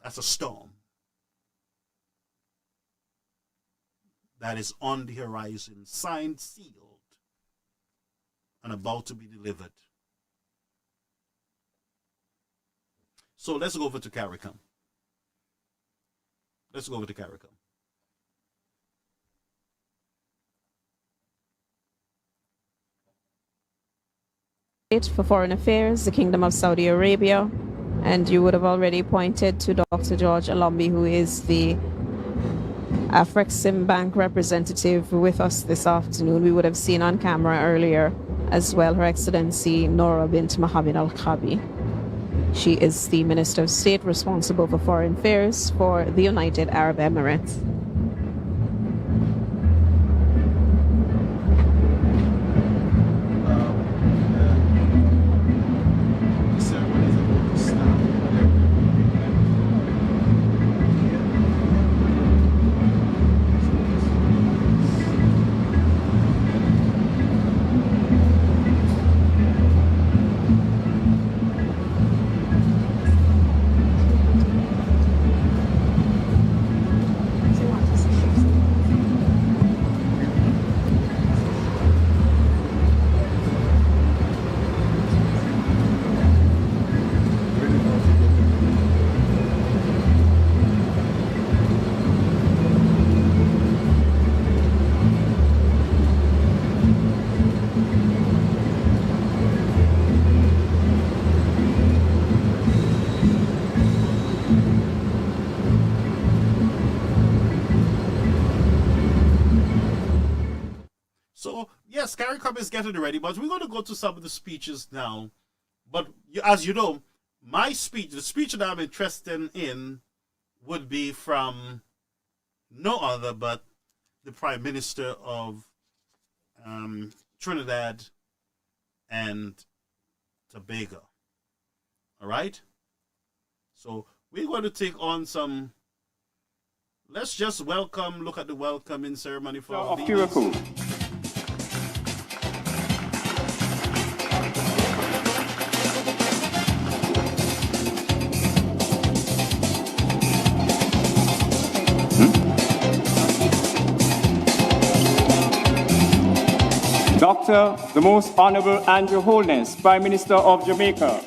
That's a storm that is on the horizon, signed, sealed, and about to be delivered. So let's go over to Caricom. Let's go over to Caricom. For Foreign Affairs, the Kingdom of Saudi Arabia, and you would have already pointed to Dr. George Alombi, who is the Afrexim Bank representative with us this afternoon. We would have seen on camera earlier as well Her Excellency Nora bint Mohammed Al Khabi. She is the Minister of State responsible for Foreign Affairs for the United Arab Emirates. Caricom is getting ready, but we're going to go to some of the speeches now. But as you know, my speech, the speech that I'm interested in, would be from no other but the Prime Minister of Trinidad and Tobago. All right? So we're going to take on some. Let's just look at the welcoming ceremony for of Caricom. Dr. the Most Honorable Andrew Holness, Prime Minister of Jamaica.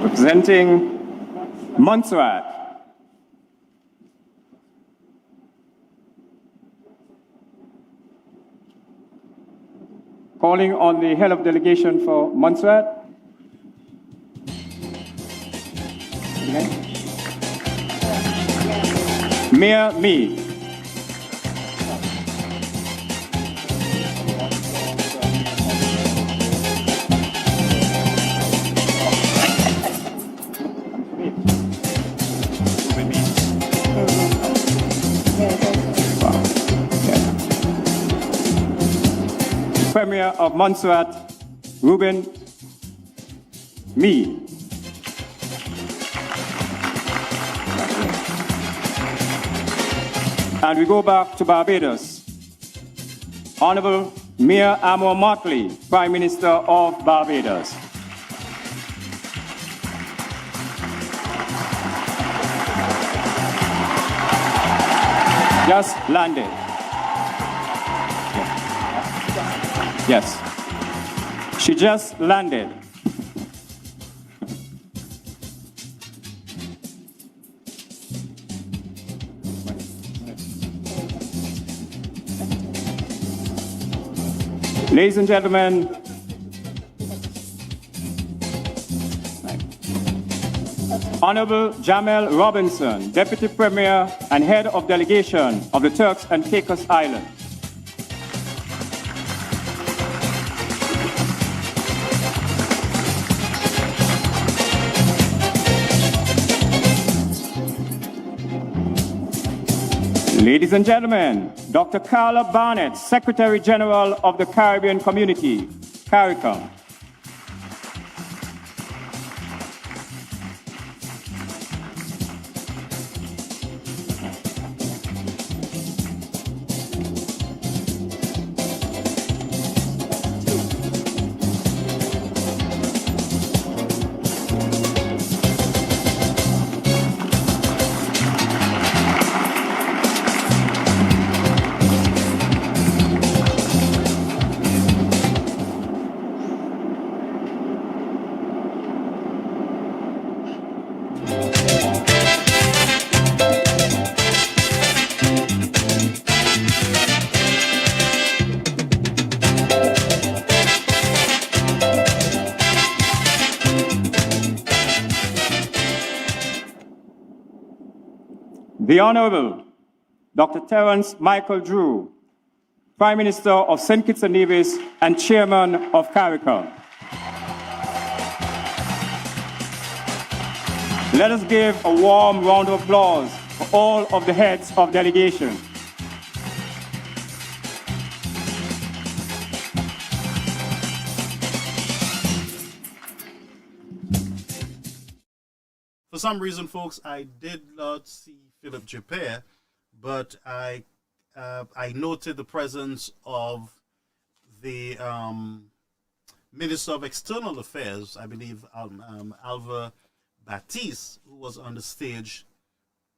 Representing Montserrat. Calling on the head of delegation for Montserrat. Mayor Meade. Premier of Montserrat, Ruben Meade. And we go back to Barbados. Honorable Mayor Amor Motley, Prime Minister of Barbados. Just landed. Yes. She just landed. Ladies and gentlemen, Honorable Jamel Robinson, Deputy Premier and Head of Delegation of the Turks and Caicos Islands. Ladies and gentlemen, Dr. Carla Barnett, Secretary General of the Caribbean Community, Caricom. The Honorable Dr. Terence Michael Drew, Prime Minister of St. Kitts and Nevis and Chairman of Caricom. Let us give a warm round of applause for all of the heads of delegation. For some reason, folks, I did not see Philip Japere, but I noted the presence of the Minister of External Affairs, I believe Alva Baptiste, who was on the stage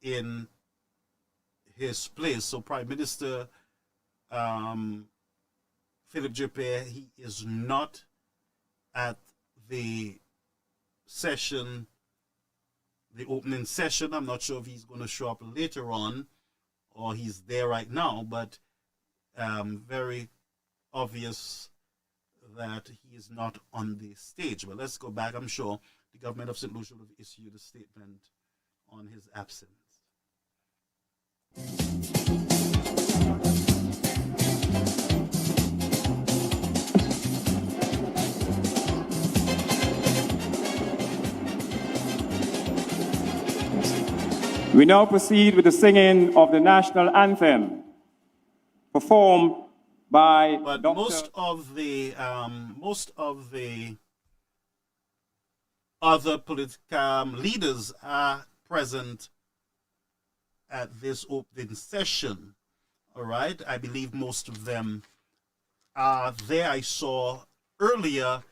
in his place. So Prime Minister Philip Japet, he is not at the session, the opening session. I'm not sure if he's going to show up later on or he's there right now, but very obvious that he is not on the stage. But let's go back. I'm sure the government of St. Lucia will have issued a statement on his absence. We now proceed with the singing of the national anthem, performed by But Dr. most of the other political leaders are present at this opening session. All right, I believe most of them are there. I saw earlier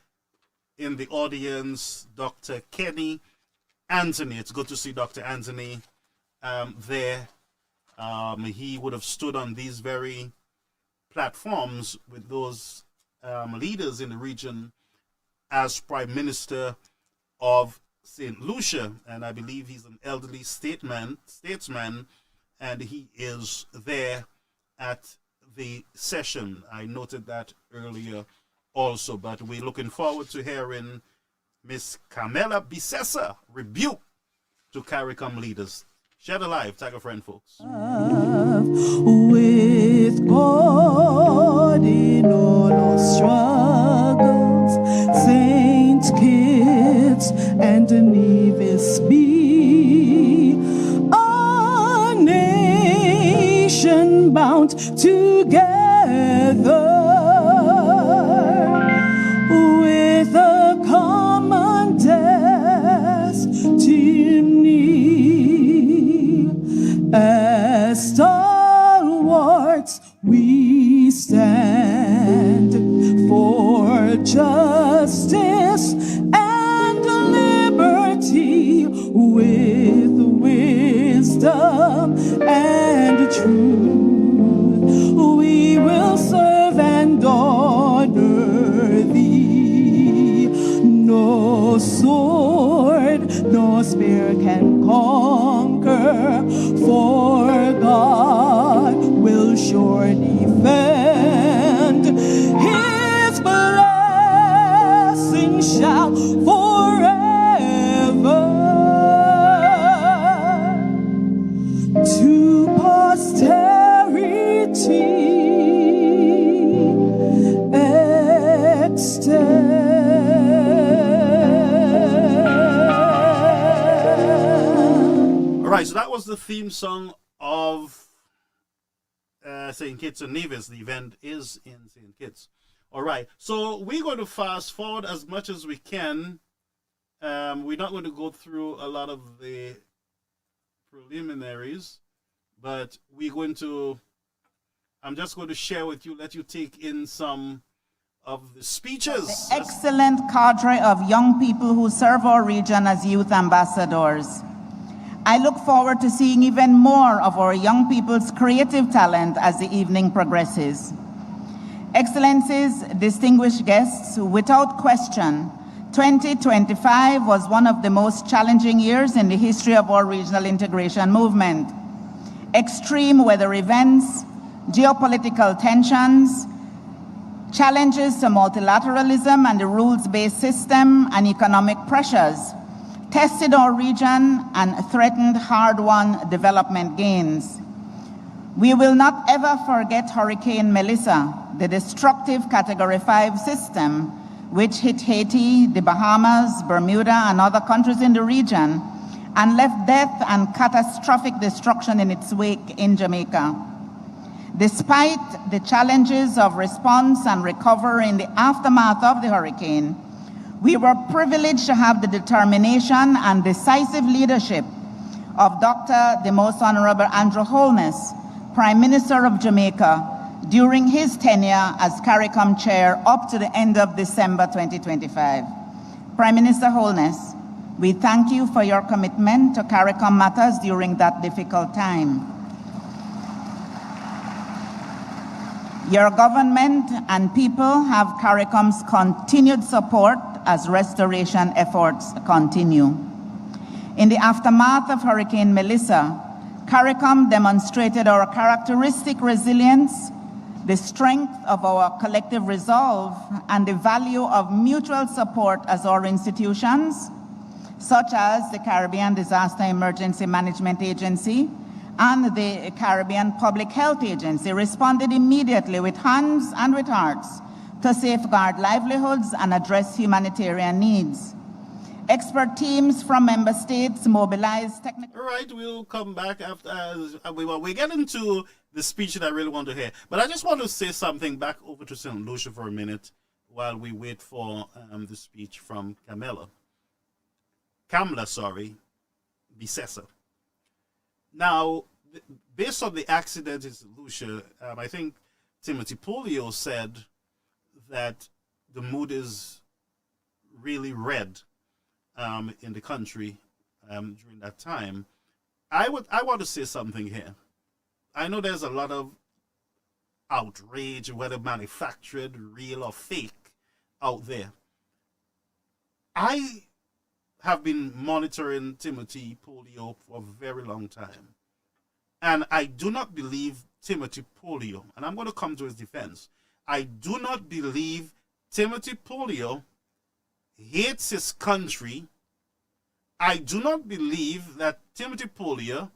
in the audience Dr. Kenny Anthony. It's good to see Dr. Anthony there. He would have stood on these very platforms with those leaders in the region as Prime Minister of St. Lucia, and I believe he's an elderly statesman, and he is there at the session. I noted that earlier also, but we're looking forward to hearing Miss Kamla Bissessar rebuke to Caricom leaders. Share the live, tag a friend, folks. With God in all our struggles, Saint Kitts and Nevis be a nation bound together with a common destiny. As stalwarts we stand for justice and liberty with wisdom and truth. We will serve and honor thee. No sword nor spear can conquer, for God will sure defend. His blessing shall forever to posterity extend. All right, so that was the theme song of St. Kitts and Nevis. The event is in St. Kitts. All right, so we're going to fast forward as much as we can. We're not going to go through a lot of the preliminaries, but we're going to, I'm just going to share with you, let you take in some of the speeches. The excellent cadre of young people who serve our region as youth ambassadors. I look forward to seeing even more of our young people's creative talent as the evening progresses. Excellencies, distinguished guests, without question, 2025 was one of the most challenging years in the history of our regional integration movement. Extreme weather events, geopolitical tensions, challenges to multilateralism and the rules-based system, and economic pressures tested our region and threatened hard-won development gains. We will not ever forget Hurricane Melissa, the destructive Category 5 system, which hit Haiti, the Bahamas, Bermuda, and other countries in the region, and left death and catastrophic destruction in its wake in Jamaica. Despite the challenges of response and recovery in the aftermath of the hurricane, we were privileged to have the determination and decisive leadership of Dr. the Most Honorable Andrew Holness, Prime Minister of Jamaica, during his tenure as Caricom chair up to the end of December 2025. Prime Minister Holness, we thank you for your commitment to Caricom matters during that difficult time. Your government and people have Caricom's continued support as restoration efforts continue. In the aftermath of Hurricane Melissa, Caricom demonstrated our characteristic resilience, the strength of our collective resolve, and the value of mutual support as our institutions, such as the Caribbean Disaster Emergency Management Agency and the Caribbean Public Health Agency, responded immediately with hands and with hearts to safeguard livelihoods and address humanitarian needs. Expert teams from member states mobilized technical... All right, we'll come back after we get into the speech that I really want to hear. But I just want to say something back over to St. Lucia for a minute while we wait for the speech from Kamla, Bissessar. Now, based on the accident in St. Lucia, I think Timothy Polio said that the mood is really red in the country during that time. I want to say something here. I know there's a lot of outrage, whether manufactured, real, or fake, out there. I have been monitoring Timothy Polio for a very long time. And I do not believe Timothy Polio, and I'm going to come to his defense, I do not believe Timothy Polio hates his country. I do not believe that Timothy Polio,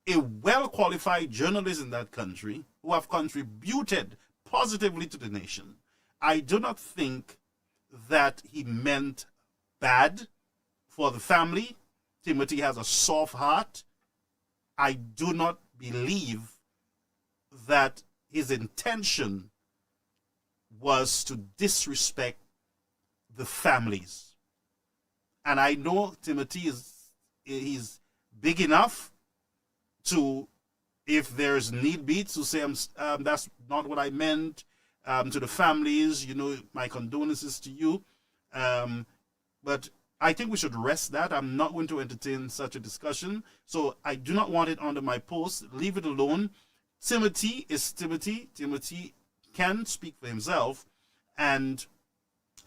a well-qualified journalist in that country, who have contributed positively to the nation, I do not think that he meant bad for the family. Timothy has a soft heart. I do not believe that his intention was to disrespect the families. And I know Timothy he's big enough to, if there's need be, to say that's not what I meant, to the families, my condolences to you. But I think we should rest that. I'm not going to entertain such a discussion. So I do not want it under my post. Leave it alone. Timothy is Timothy. Timothy can speak for himself. And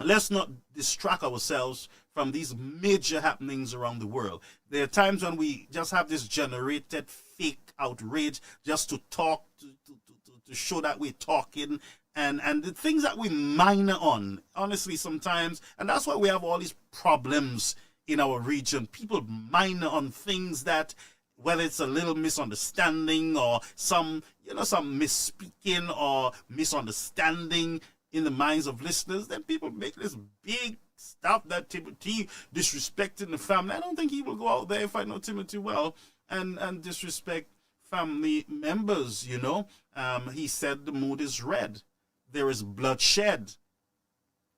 let's not distract ourselves from these major happenings around the world. There are times when we just have this generated fake outrage just to talk, to show that we're talking. And the things that we minor on, honestly, sometimes, and that's why we have all these problems in our region. People minor on things that, whether it's a little misunderstanding or some misspeaking or misunderstanding in the minds of listeners, then people make this big stuff that Timothy disrespecting the family. I don't think he will go out there, if I know Timothy well, and disrespect family members, He said the mood is red. There is bloodshed.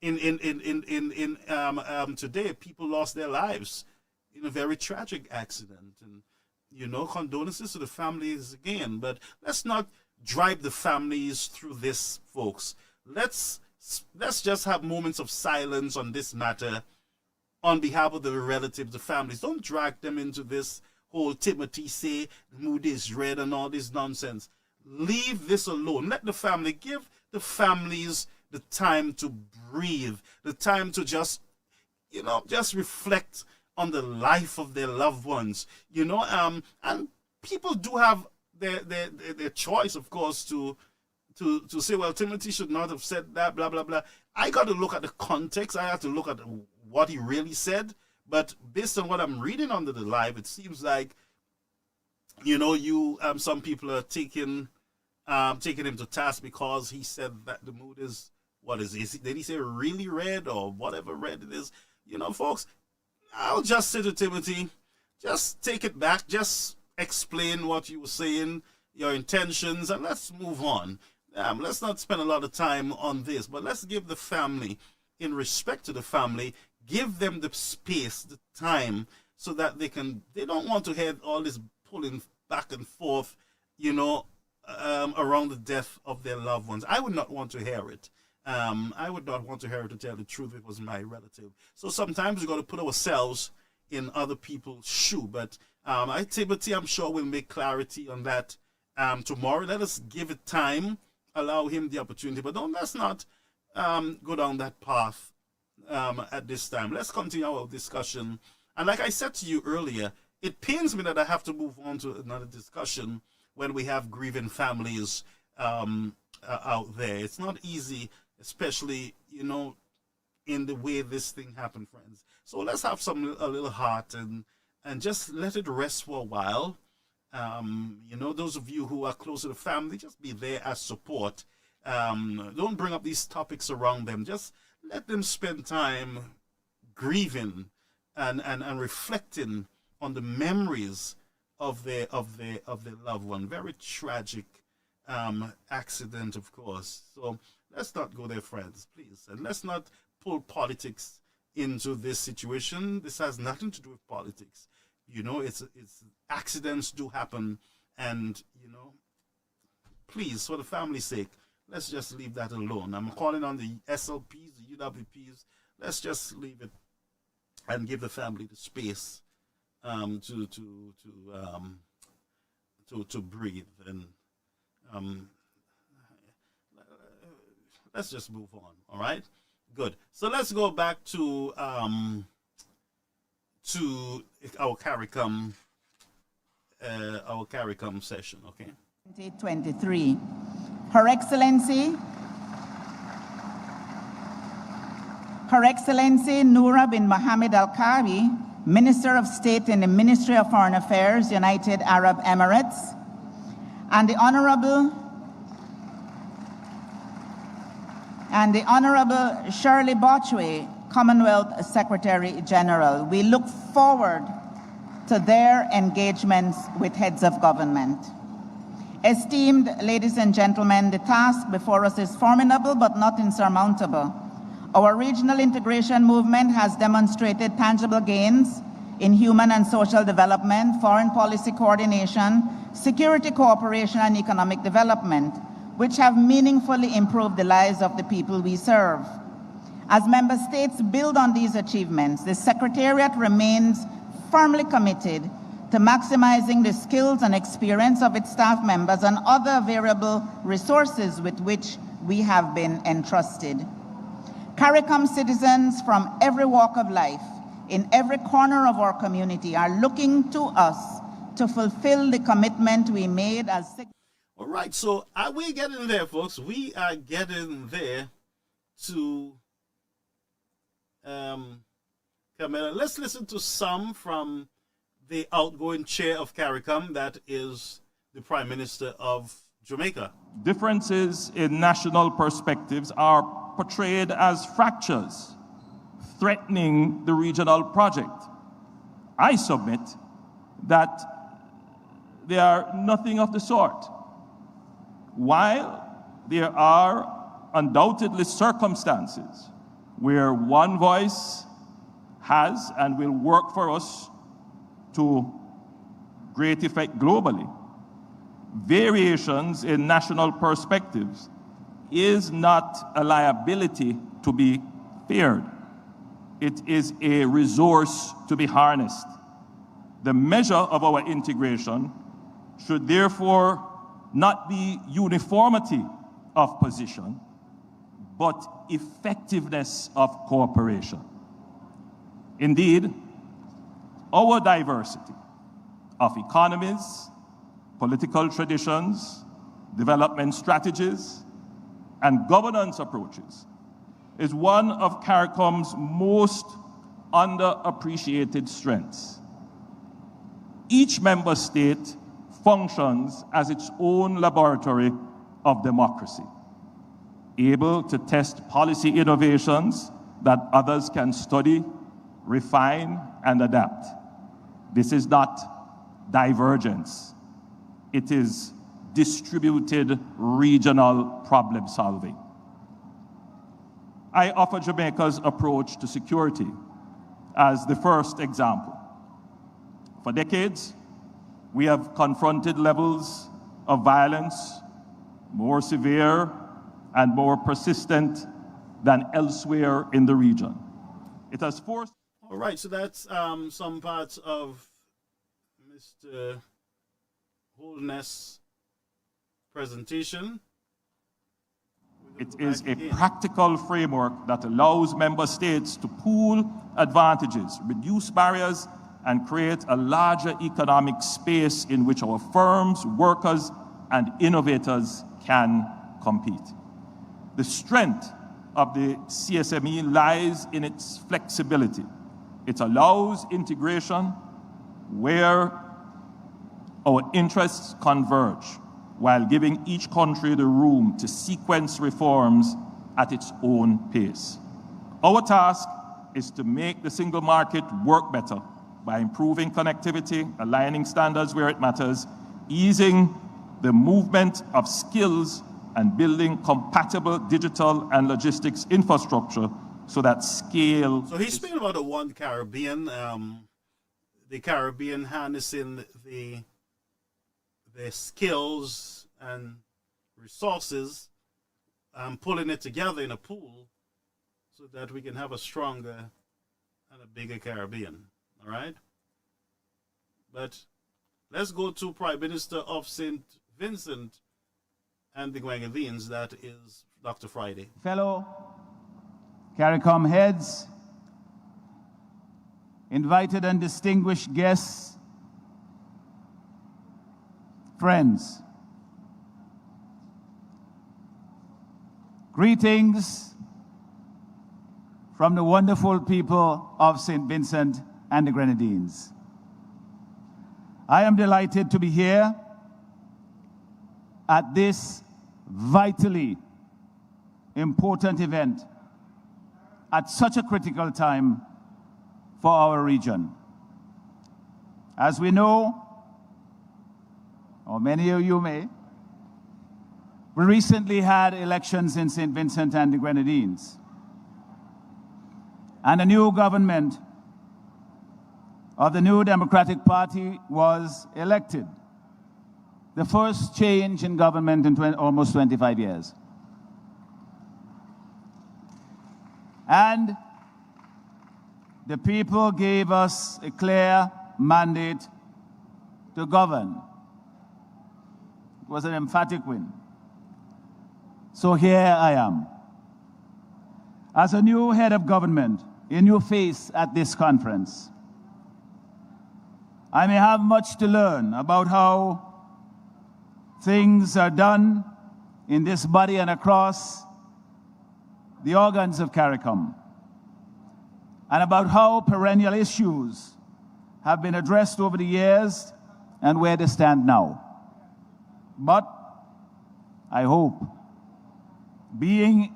Today, people lost their lives in a very tragic accident, and condolences to the families again. But let's not drive the families through this, folks. Let's just have moments of silence on this matter on behalf of the relatives, the families. Don't drag them into this whole Timothy say the mood is red and all this nonsense. Leave this alone. Let the family give the families the time to breathe, the time to just reflect on the life of their loved ones, and people do have their choice, of course, to say, well, Timothy should not have said that, blah, blah, blah. I got to look at the context. I have to look at what he really said. But based on what I'm reading under the live, it seems like, some people are taking him to task because he said that the mood is, what is it? Did he say really red or whatever red it is? Folks, I'll just say to Timothy, just take it back. Just explain what you were saying, your intentions, and let's move on. Let's not spend a lot of time on this, but let's give the family, in respect to the family, give them the space, the time, so that they don't want to have all this pulling back and forth, around the death of their loved ones. I would not want to hear it. I would not want to hear it, to tell the truth, if it was my relative. So sometimes we've got to put ourselves in other people's shoe. But Timothy, I'm sure, will make clarity on that tomorrow. Let us give it time, allow him the opportunity. But let's not go down that path at this time. Let's continue our discussion. And like I said to you earlier, it pains me that I have to move on to another discussion when we have grieving families out there. It's not easy, especially, in the way this thing happened, friends. So let's have a little heart and just let it rest for a while. Those of you who are close to the family, just be there as support. Don't bring up these topics around them. Just let them spend time grieving and reflecting on the memories of their loved one. Very tragic accident, of course. So let's not go there, friends, please. And let's not pull politics into this situation. This has nothing to do with politics. It's accidents do happen, and please, for the family's sake, let's just leave that alone. I'm calling on the SLPs, the UWPs. Let's just leave it and give the family the space to breathe, and let's just move on. All right, good. So let's go back to our Caricom session. Okay. 2023, Her Excellency Noura bin Mohammed Al-Kabi, Minister of State in the Ministry of Foreign Affairs, United Arab Emirates, and the Honorable Shirley Botchway, Commonwealth Secretary General. We look forward to their engagements with heads of government. Esteemed ladies and gentlemen, the task before us is formidable but not insurmountable. Our regional integration movement has demonstrated tangible gains in human and social development, foreign policy coordination, security cooperation, and economic development, which have meaningfully improved the lives of the people we serve. As member states build on these achievements, the Secretariat remains firmly committed to maximizing the skills and experience of its staff members and other variable resources with which we have been entrusted. Caricom citizens from every walk of life, in every corner of our community, are looking to us to fulfill the commitment we made as... All right, so we're getting there, folks. We are getting there to Kamla. Let's listen to some from the outgoing chair of Caricom, that is the Prime Minister of Jamaica. Differences in national perspectives are portrayed as fractures, threatening the regional project. I submit that they are nothing of the sort. While there are undoubtedly circumstances where one voice has and will work for us to great effect globally, variations in national perspectives is not a liability to be feared. It is a resource to be harnessed. The measure of our integration should therefore not be uniformity of position, but effectiveness of cooperation. Indeed, our diversity of economies, political traditions, development strategies, and governance approaches is one of CARICOM's most underappreciated strengths. Each member state functions as its own laboratory of democracy, able to test policy innovations that others can study, refine, and adapt. This is not divergence. It is distributed regional problem solving. I offer Jamaica's approach to security as the first example. For decades, we have confronted levels of violence, more severe and more persistent than elsewhere in the region. It has forced... All right, so that's some parts of Mr. Holness' presentation. It is a practical framework that allows member states to pool advantages, reduce barriers, and create a larger economic space in which our firms, workers, and innovators can compete. The strength of the CSME lies in its flexibility. It allows integration where our interests converge, while giving each country the room to sequence reforms at its own pace. Our task is to make the single market work better by improving connectivity, aligning standards where it matters, easing the movement of skills, and building compatible digital and logistics infrastructure so that scale... So he's speaking about the One Caribbean. The Caribbean harnessing the skills and resources, pulling it together in a pool so that we can have a stronger and a bigger Caribbean. All right? But let's go to Prime Minister of St. Vincent and the Grenadines, that is Dr. Friday. Fellow Caricom heads, invited and distinguished guests, friends, greetings from the wonderful people of St. Vincent and the Grenadines. I am delighted to be here at this vitally important event at such a critical time for our region. As we know, or many of you may, we recently had elections in St. Vincent and the Grenadines, and a new government of the New Democratic Party was elected. The first change in government in almost 25 years. And the people gave us a clear mandate to govern. It was an emphatic win. So here I am. As a new head of government, a new face at this conference, I may have much to learn about how things are done in this body and across the organs of Caricom, and about how perennial issues have been addressed over the years and where they stand now. But I hope, being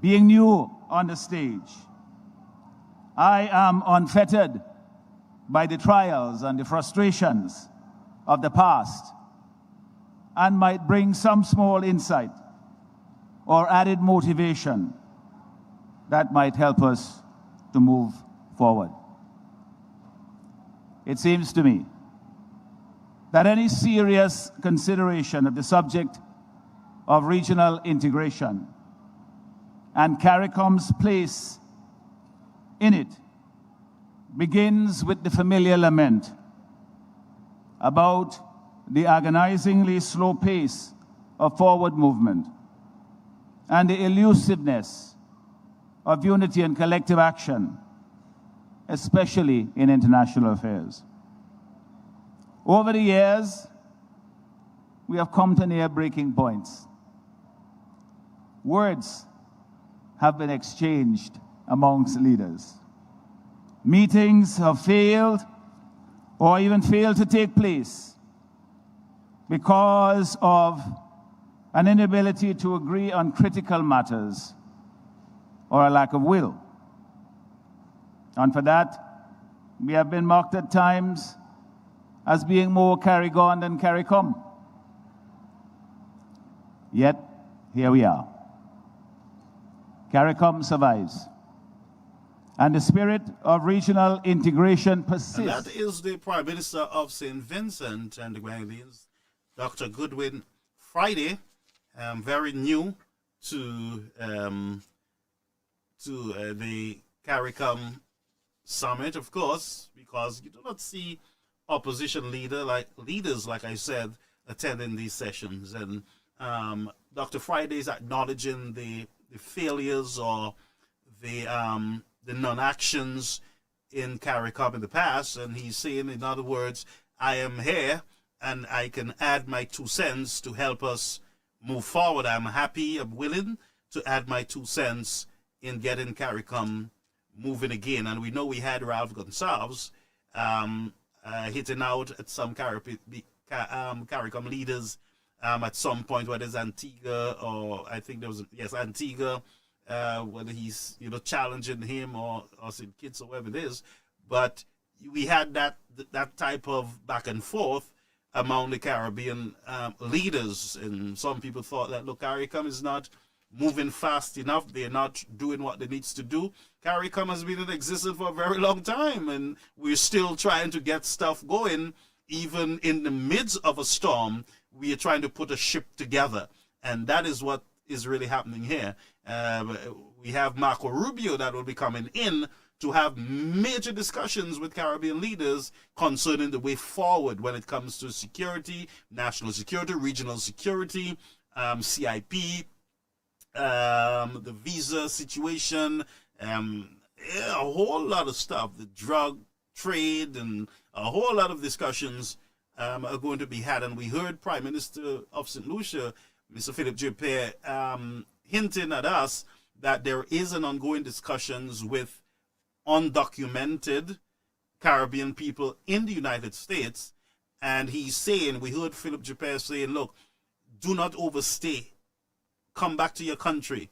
new on the stage, I am unfettered by the trials and the frustrations of the past, and might bring some small insight or added motivation that might help us to move forward. It seems to me that any serious consideration of the subject of regional integration and Caricom's place in it begins with the familiar lament about the agonizingly slow pace of forward movement and the elusiveness of unity and collective action, especially in international affairs. Over the years, we have come to near breaking points. Words have been exchanged amongst leaders. Meetings have failed or even failed to take place because of an inability to agree on critical matters or a lack of will. And for that, we have been mocked at times as being more Caricom than Caricom. Yet, here we are. Caricom survives. And the spirit of regional integration persists. And that is the Prime Minister of St. Vincent and the Grenadines, Dr. Goodwin Friday, very new to the Caricom summit, of course, because you do not see opposition leaders, like I said, attending these sessions. And Dr. Friday is acknowledging the failures or the non-actions in Caricom in the past, and he's saying, in other words, I am here and I can add my 2 cents to help us move forward. I'm happy, I'm willing to add my 2 cents in getting Caricom moving again. And we know we had Ralph Gonsalves hitting out at some Caricom leaders at some point, whether it's Antigua or I think there was, Antigua, whether he's, challenging him or St. Kitts or whatever it is. But we had that type of back and forth among the Caribbean leaders. And some people thought that, look, Caricom is not moving fast enough. They're not doing what they needs to do. Caricom has been in existence for a very long time, and we're still trying to get stuff going. Even in the midst of a storm, we are trying to put a ship together. And that is what is really happening here. We have Marco Rubio that will be coming in to have major discussions with Caribbean leaders concerning the way forward when it comes to security, national security, regional security, CIP, the visa situation, a whole lot of stuff, the drug trade, and a whole lot of discussions are going to be had. And we heard Prime Minister of St. Lucia, Mr. Philip J. hinting at us that there is an ongoing discussions with undocumented Caribbean people in the United States. And he's saying, we heard Philip J. saying, look, do not overstay. Come back to your country.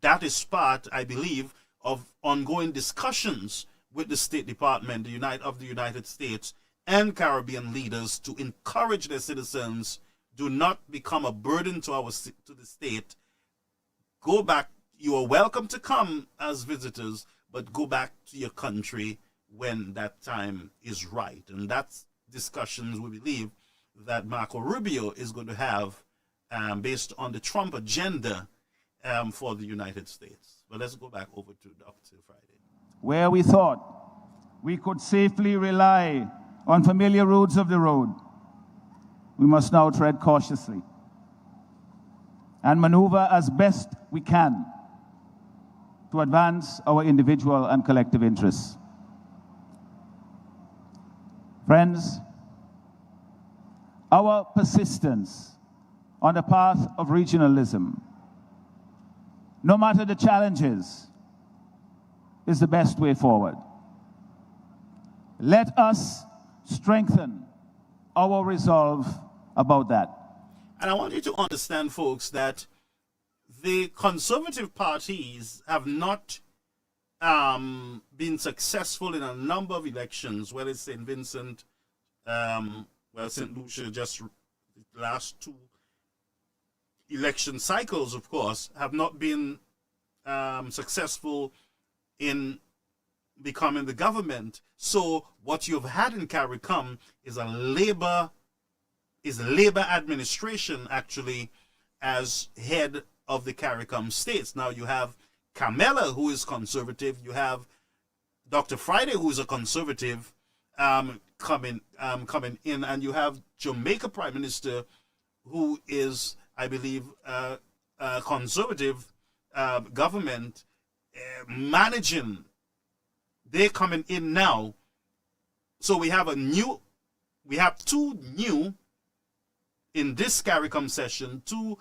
That is part, I believe, of ongoing discussions with the State Department of the United States and Caribbean leaders to encourage their citizens, do not become a burden to the state. Go back. You are welcome to come as visitors, but go back to your country when that time is right. And that's discussions we believe that Marco Rubio is going to have based on the Trump agenda for the United States. But let's go back over to Dr. Friday. Where we thought we could safely rely on familiar roads of the road, we must now tread cautiously and maneuver as best we can to advance our individual and collective interests. Friends, our persistence on the path of regionalism, no matter the challenges, is the best way forward. Let us strengthen our resolve about that. And I want you to understand, folks, that the conservative parties have not been successful in a number of elections, whether it's St. Vincent, St. Lucia, just the last 2 election cycles, of course, have not been successful in becoming the government. So what you've had in Caricom is a labor administration, actually, as head of the Caricom states. Now you have Kamla, who is conservative. You have Dr. Friday, who is a conservative, coming in, and you have Jamaica Prime Minister, who is, I believe, a conservative government managing. They're coming in now. So we have 2 new in this Caricom session, 2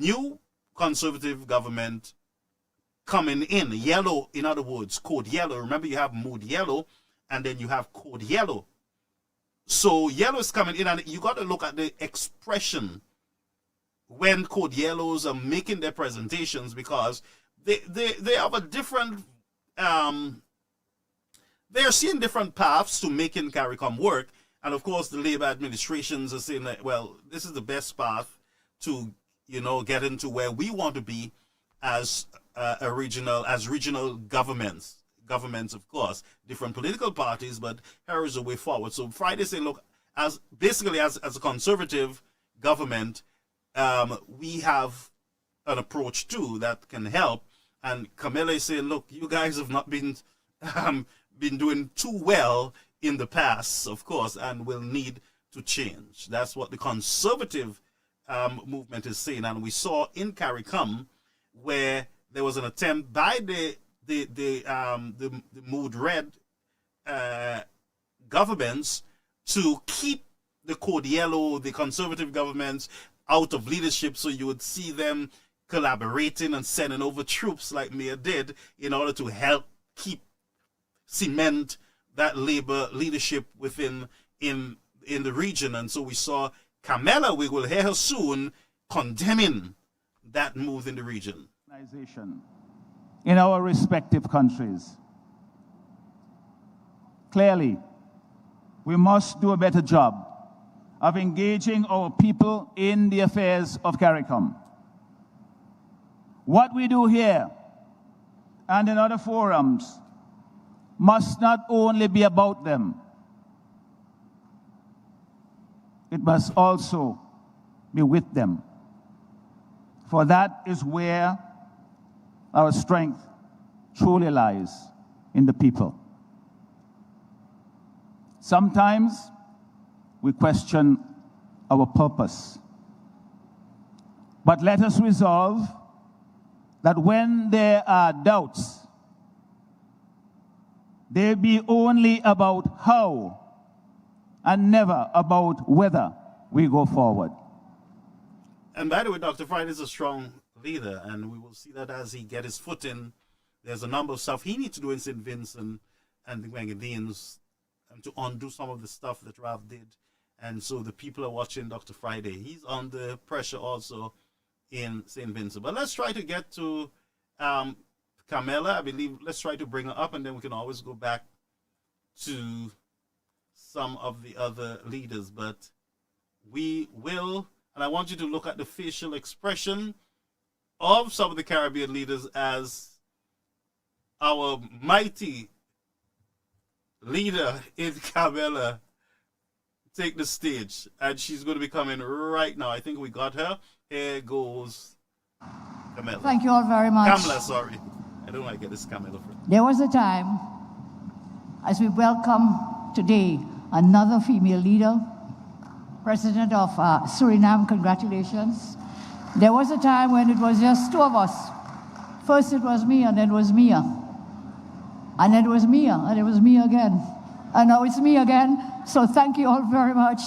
new conservative government coming in. Yellow, in other words, code yellow. Remember, you have mood yellow, and then you have code yellow. So yellow is coming in, and you got to look at the expression when code yellows are making their presentations, because they have a different they're seeing different paths to making Caricom work. And of course the labor administrations are saying that, well, this is the best path to get into where we want to be as regional governments, of course, different political parties, but here is a way forward. So Friday saying, look, as a conservative, government, we have an approach too that can help. And Kamla is saying, look, you guys have not been doing too well in the past, of course, and will need to change. That's what the conservative movement is saying. And we saw in Caricom where there was an attempt by the Mood Red governments to keep the Code Yellow, the conservative governments, out of leadership, so you would see them collaborating and sending over troops like Mia did in order to help cement that labor leadership within in the region. And so we saw Kamla, we will hear her soon, condemning that move in the region. In our respective countries. Clearly, we must do a better job of engaging our people in the affairs of Caricom. What we do here and in other forums must not only be about them, it must also be with them. For that is where our strength truly lies, in the people. Sometimes we question our purpose. But let us resolve that when there are doubts, they be only about how and never about whether we go forward. And by the way, Dr. Friday is a strong leader, and we will see that as he get his foot in. There's a number of stuff he needs to do in St. Vincent and the Grenadines to undo some of the stuff that Ralph did. And so the people are watching Dr. Friday. He's under pressure also in St. Vincent. But let's try to get to Kamla. I believe let's try to bring her up, and then we can always go back to some of the other leaders. But we will, and I want you to look at the facial expression of some of the Caribbean leaders as our mighty leader in Kamla take the stage, and she's going to be coming right now. I think we got her. Here goes Kamla. Thank you all very much. Kamla, sorry. I don't like it. This Kamla. There was a time, as we welcome today another female leader, President of Suriname, congratulations. There was a time when it was just two of us. First it was me, and then it was Mia. And then it was Mia, and it was me again. And now it's me again. So thank you all very much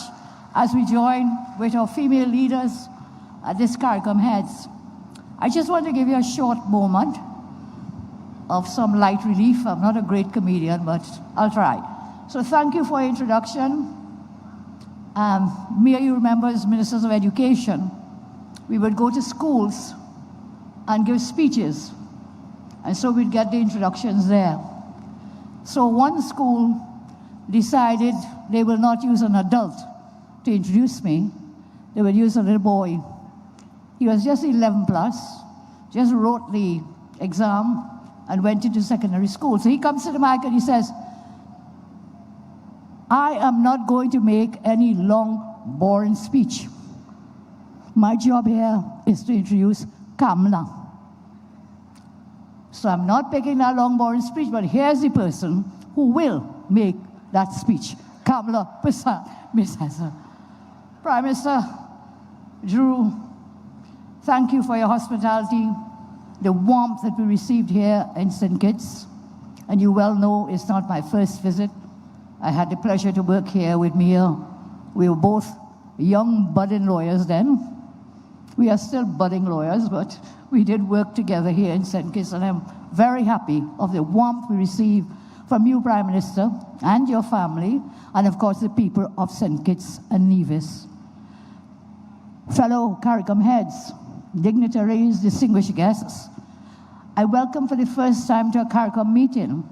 as we join with our female leaders at this Caricom Heads. I just want to give you a short moment of some light relief. I'm not a great comedian, but I'll try. So thank you for your introduction. Mia, you remember, as Ministers of Education, we would go to schools and give speeches. And so we'd get the introductions there. So one school decided they will not use an adult to introduce me. They would use a little boy. He was just 11 plus, just wrote the exam and went into secondary school. So he comes to the mic and he says, I am not going to make any long, boring speech. My job here is to introduce Kamla. So I'm not making that long, boring speech, but here's the person who will make that speech. Kamla Persad, Bissessar. Prime Minister Drew, thank you for your hospitality, the warmth that we received here in St. Kitts. And you well know it's not my first visit. I had the pleasure to work here with Mia. We were both young budding lawyers then. We are still budding lawyers, but we did work together here in St. Kitts, and I'm very happy of the warmth we receive from you, Prime Minister, and your family, and of course the people of St. Kitts and Nevis. Fellow Caricom heads, dignitaries, distinguished guests, I welcome for the first time to a Caricom meeting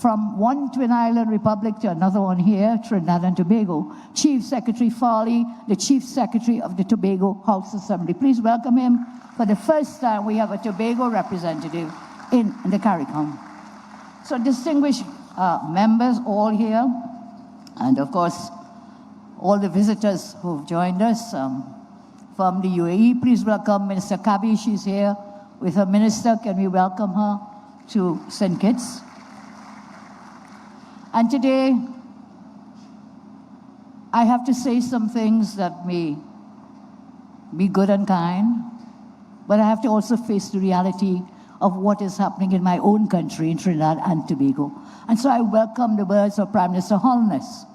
from one Twin Island Republic to another one here, Trinidad and Tobago, Chief Secretary Farley, the Chief Secretary of the Tobago House Assembly. Please welcome him. For the first time, we have a Tobago representative in the Caricom. So distinguished members all here, and of course, all the visitors who've joined us from the UAE. Please welcome Minister Kabi. She's here with her minister. Can we welcome her to St. Kitts? And today, I have to say some things that may be good and kind, but I have to also face the reality of what is happening in my own country, in Trinidad and Tobago. And so I welcome the words of Prime Minister Holness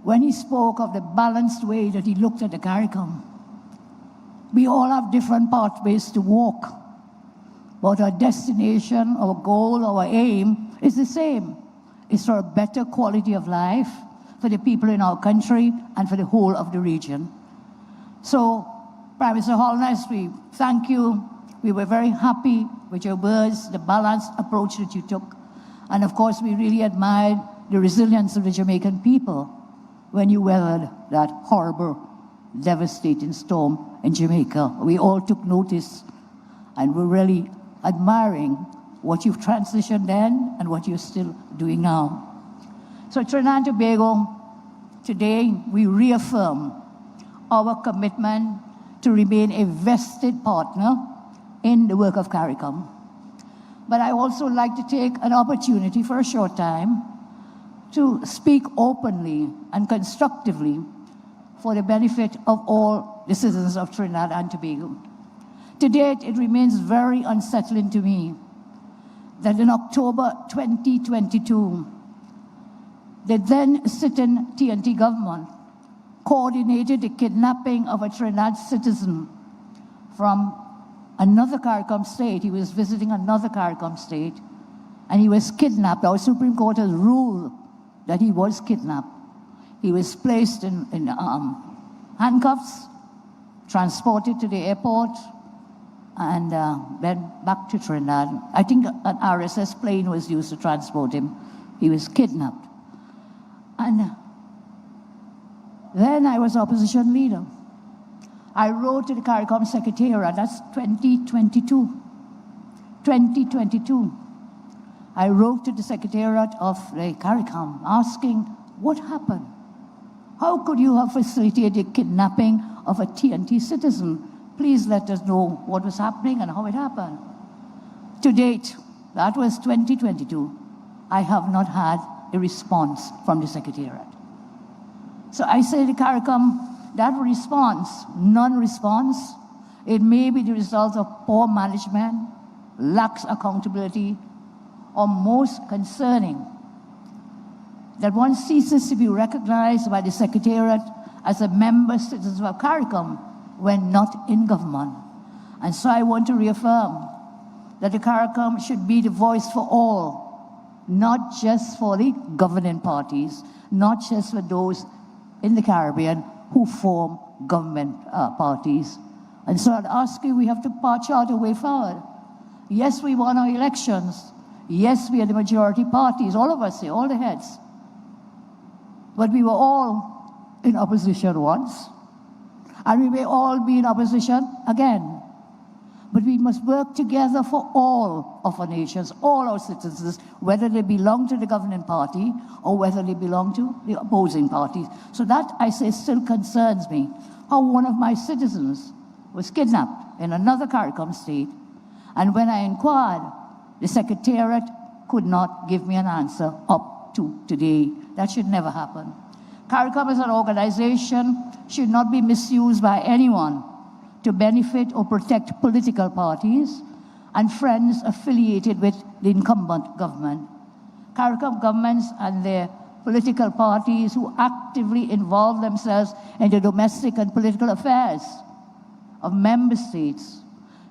when he spoke of the balanced way that he looked at the Caricom. We all have different pathways to walk, but our destination, our goal, our aim is the same. It's for a better quality of life for the people in our country and for the whole of the region. So, Prime Minister Holness, we thank you. We were very happy with your words, the balanced approach that you took. And of course, we really admired the resilience of the Jamaican people when you weathered that horrible, devastating storm in Jamaica. We all took notice, and we're really admiring what you've transitioned then and what you're still doing now. So Trinidad and Tobago, today we reaffirm our commitment to remain a vested partner in the work of Caricom. But I also like to take an opportunity for a short time to speak openly and constructively for the benefit of all the citizens of Trinidad and Tobago. To date, it remains very unsettling to me that in October 2022, the then sitting TNT government coordinated the kidnapping of a Trinidad citizen from another Caricom state. He was visiting another Caricom state, and he was kidnapped. Our Supreme Court has ruled that he was kidnapped. He was placed in handcuffs, transported to the airport, and then back to Trinidad. I think an RSS plane was used to transport him. He was kidnapped. And then I was opposition leader. I wrote to the Caricom Secretariat, that's 2022. 2022. I wrote to the Secretariat of the Caricom asking, what happened? How could you have facilitated kidnapping of a TNT citizen? Please let us know what was happening and how it happened. To date, that was 2022, I have not had a response from the Secretariat. So I say to Caricom, that response, non-response, it may be the result of poor management, lax accountability, or most concerning, that one ceases to be recognized by the Secretariat as a member citizen of Caricom when not in government. And so I want to reaffirm that the Caricom should be the voice for all, not just for the governing parties, not just for those in the Caribbean who form government parties. And so I'd ask you, we have to chart a way forward. Yes, we won our elections. Yes, we are the majority parties, all of us here, all the heads. But we were all in opposition once, and we may all be in opposition again. But we must work together for all of our nations, all our citizens, whether they belong to the governing party or whether they belong to the opposing parties. So that, I say, still concerns me. How one of my citizens was kidnapped in another Caricom state, and when I inquired, the Secretariat could not give me an answer up to today. That should never happen. Caricom as an organization should not be misused by anyone to benefit or protect political parties and friends affiliated with the incumbent government. Caricom governments and their political parties who actively involve themselves in the domestic and political affairs of member states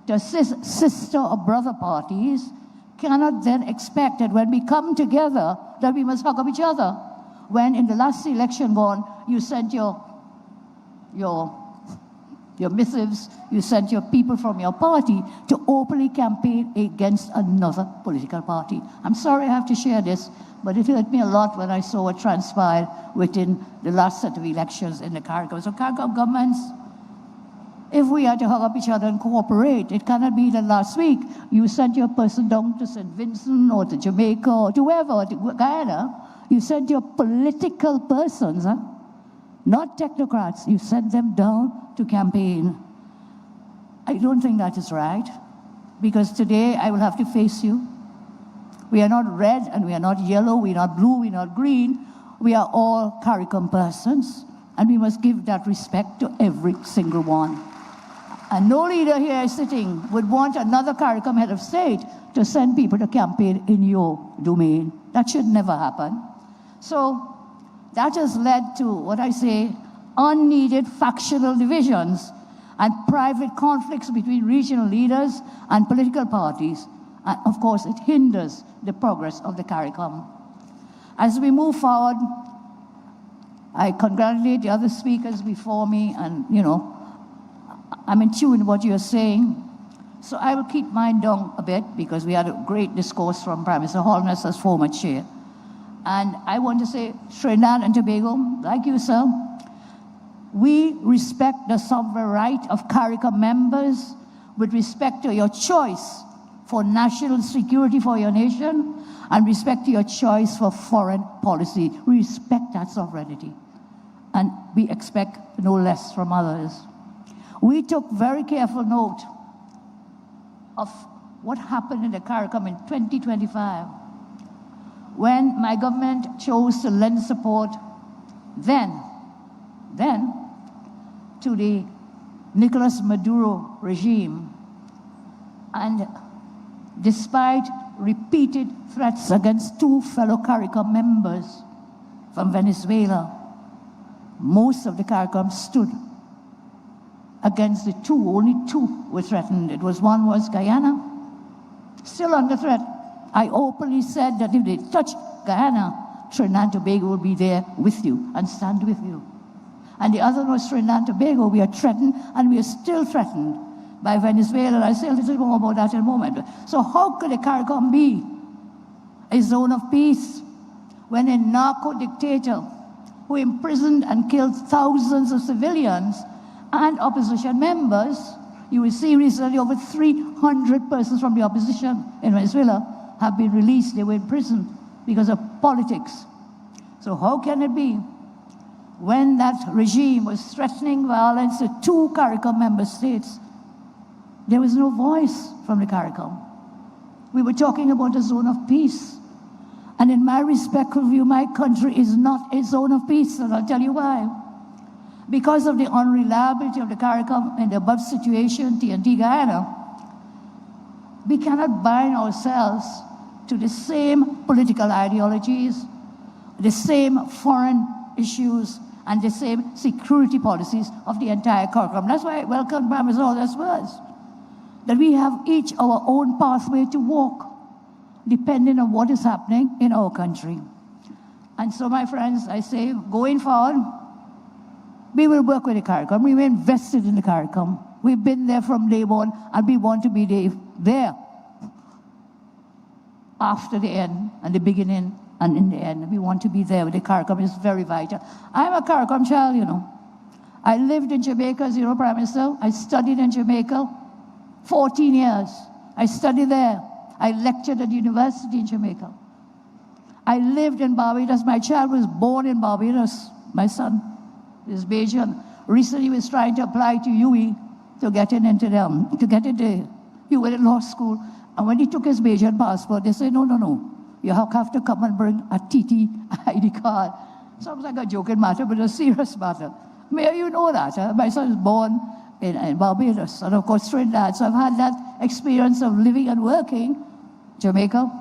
to assist sister or brother parties cannot then expect that when we come together that we must hug up each other. When in the last election gone, you sent your missives, you sent your people from your party to openly campaign against another political party. I'm sorry I have to share this, but it hurt me a lot when I saw what transpired within the last set of elections in the Caricom. So Caricom governments, if we are to hug up each other and cooperate, it cannot be that last week you sent your person down to St. Vincent or to Jamaica or to wherever, or to Guyana. You sent your political persons not technocrats. You sent them down to campaign. I don't think that is right, because today I will have to face you. We are not red and we are not yellow, we are not blue, we are not green. We are all Caricom persons, and we must give that respect to every single one. And no leader here sitting would want another Caricom head of state to send people to campaign in your domain. That should never happen. So that has led to what I say, unneeded factional divisions and private conflicts between regional leaders and political parties. And of course, it hinders the progress of the Caricom. As we move forward, I congratulate the other speakers before me, and I'm in tune with what you're saying. So I will keep mine down a bit, because we had a great discourse from Prime Minister Holness as former chair. And I want to say, Trinidad and Tobago, like you, sir, we respect the sovereign right of Caricom members with respect to your choice for national security for your nation and respect to your choice for foreign policy. We respect that sovereignty, and we expect no less from others. We took very careful note of what happened in the Caricom in 2025, when my government chose to lend support then to the Nicolas Maduro regime. And despite repeated threats against two fellow Caricom members from Venezuela, most of the Caricom stood against the two. Only two were threatened. One was Guyana, still under threat. I openly said that if they touch Guyana, Trinidad and Tobago will be there with you and stand with you. And the other was Trinidad and Tobago. We are threatened, and we are still threatened by Venezuela. I'll say a little more about that in a moment. So how could the Caricom be a zone of peace when a narco-dictator who imprisoned and killed thousands of civilians and opposition members, you will see recently over 300 persons from the opposition in Venezuela have been released. They were in prison because of politics. So how can it be, when that regime was threatening violence to two Caricom member states, there was no voice from the Caricom? We were talking about a zone of peace. And in my respectful view, my country is not a zone of peace, and I'll tell you why. Because of the unreliability of the Caricom in the above situation, TNT Guyana, we cannot bind ourselves to the same political ideologies, the same foreign issues, and the same security policies of the entire Caricom. That's why I welcome Prime Minister Holness' words, that we have each our own pathway to walk, depending on what is happening in our country. And so, my friends, I say, going forward, we will work with the Caricom. We were invested in the Caricom. We've been there from day one, and we want to be there after the end and the beginning and in the end. We want to be there with the Caricom. It's very vital. I'm a Caricom child, I lived in Jamaica, as you know, Prime Minister. I studied in Jamaica 14 years. I studied there. I lectured at the university in Jamaica. I lived in Barbados. My child was born in Barbados. My son is Bajan. Recently, he was trying to apply to UE to get into UA law school. And when he took his Bajan passport, they said, no. You have to come and bring a TT ID card. Sounds like a joking matter, but a serious matter. May you know that. My son is born in Barbados, and of course Trinidad. So I've had that experience of living and working Jamaica,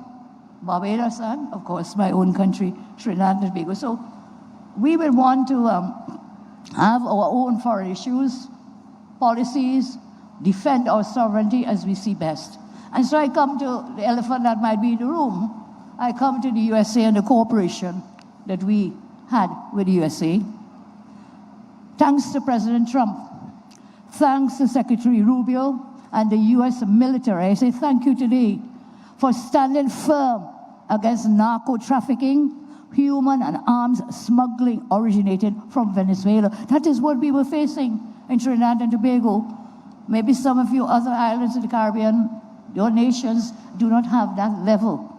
Barbados, and of course my own country, Trinidad and Tobago. So we will want to have our own foreign issues, policies, defend our sovereignty as we see best. And so I come to the elephant that might be in the room. I come to the USA and the cooperation that we had with the USA. Thanks to President Trump, thanks to Secretary Rubio and the US military, I say thank you today for standing firm against narco trafficking, human and arms smuggling originating from Venezuela. That is what we were facing in Trinidad and Tobago. Maybe some of you other islands in the Caribbean, your nations do not have that level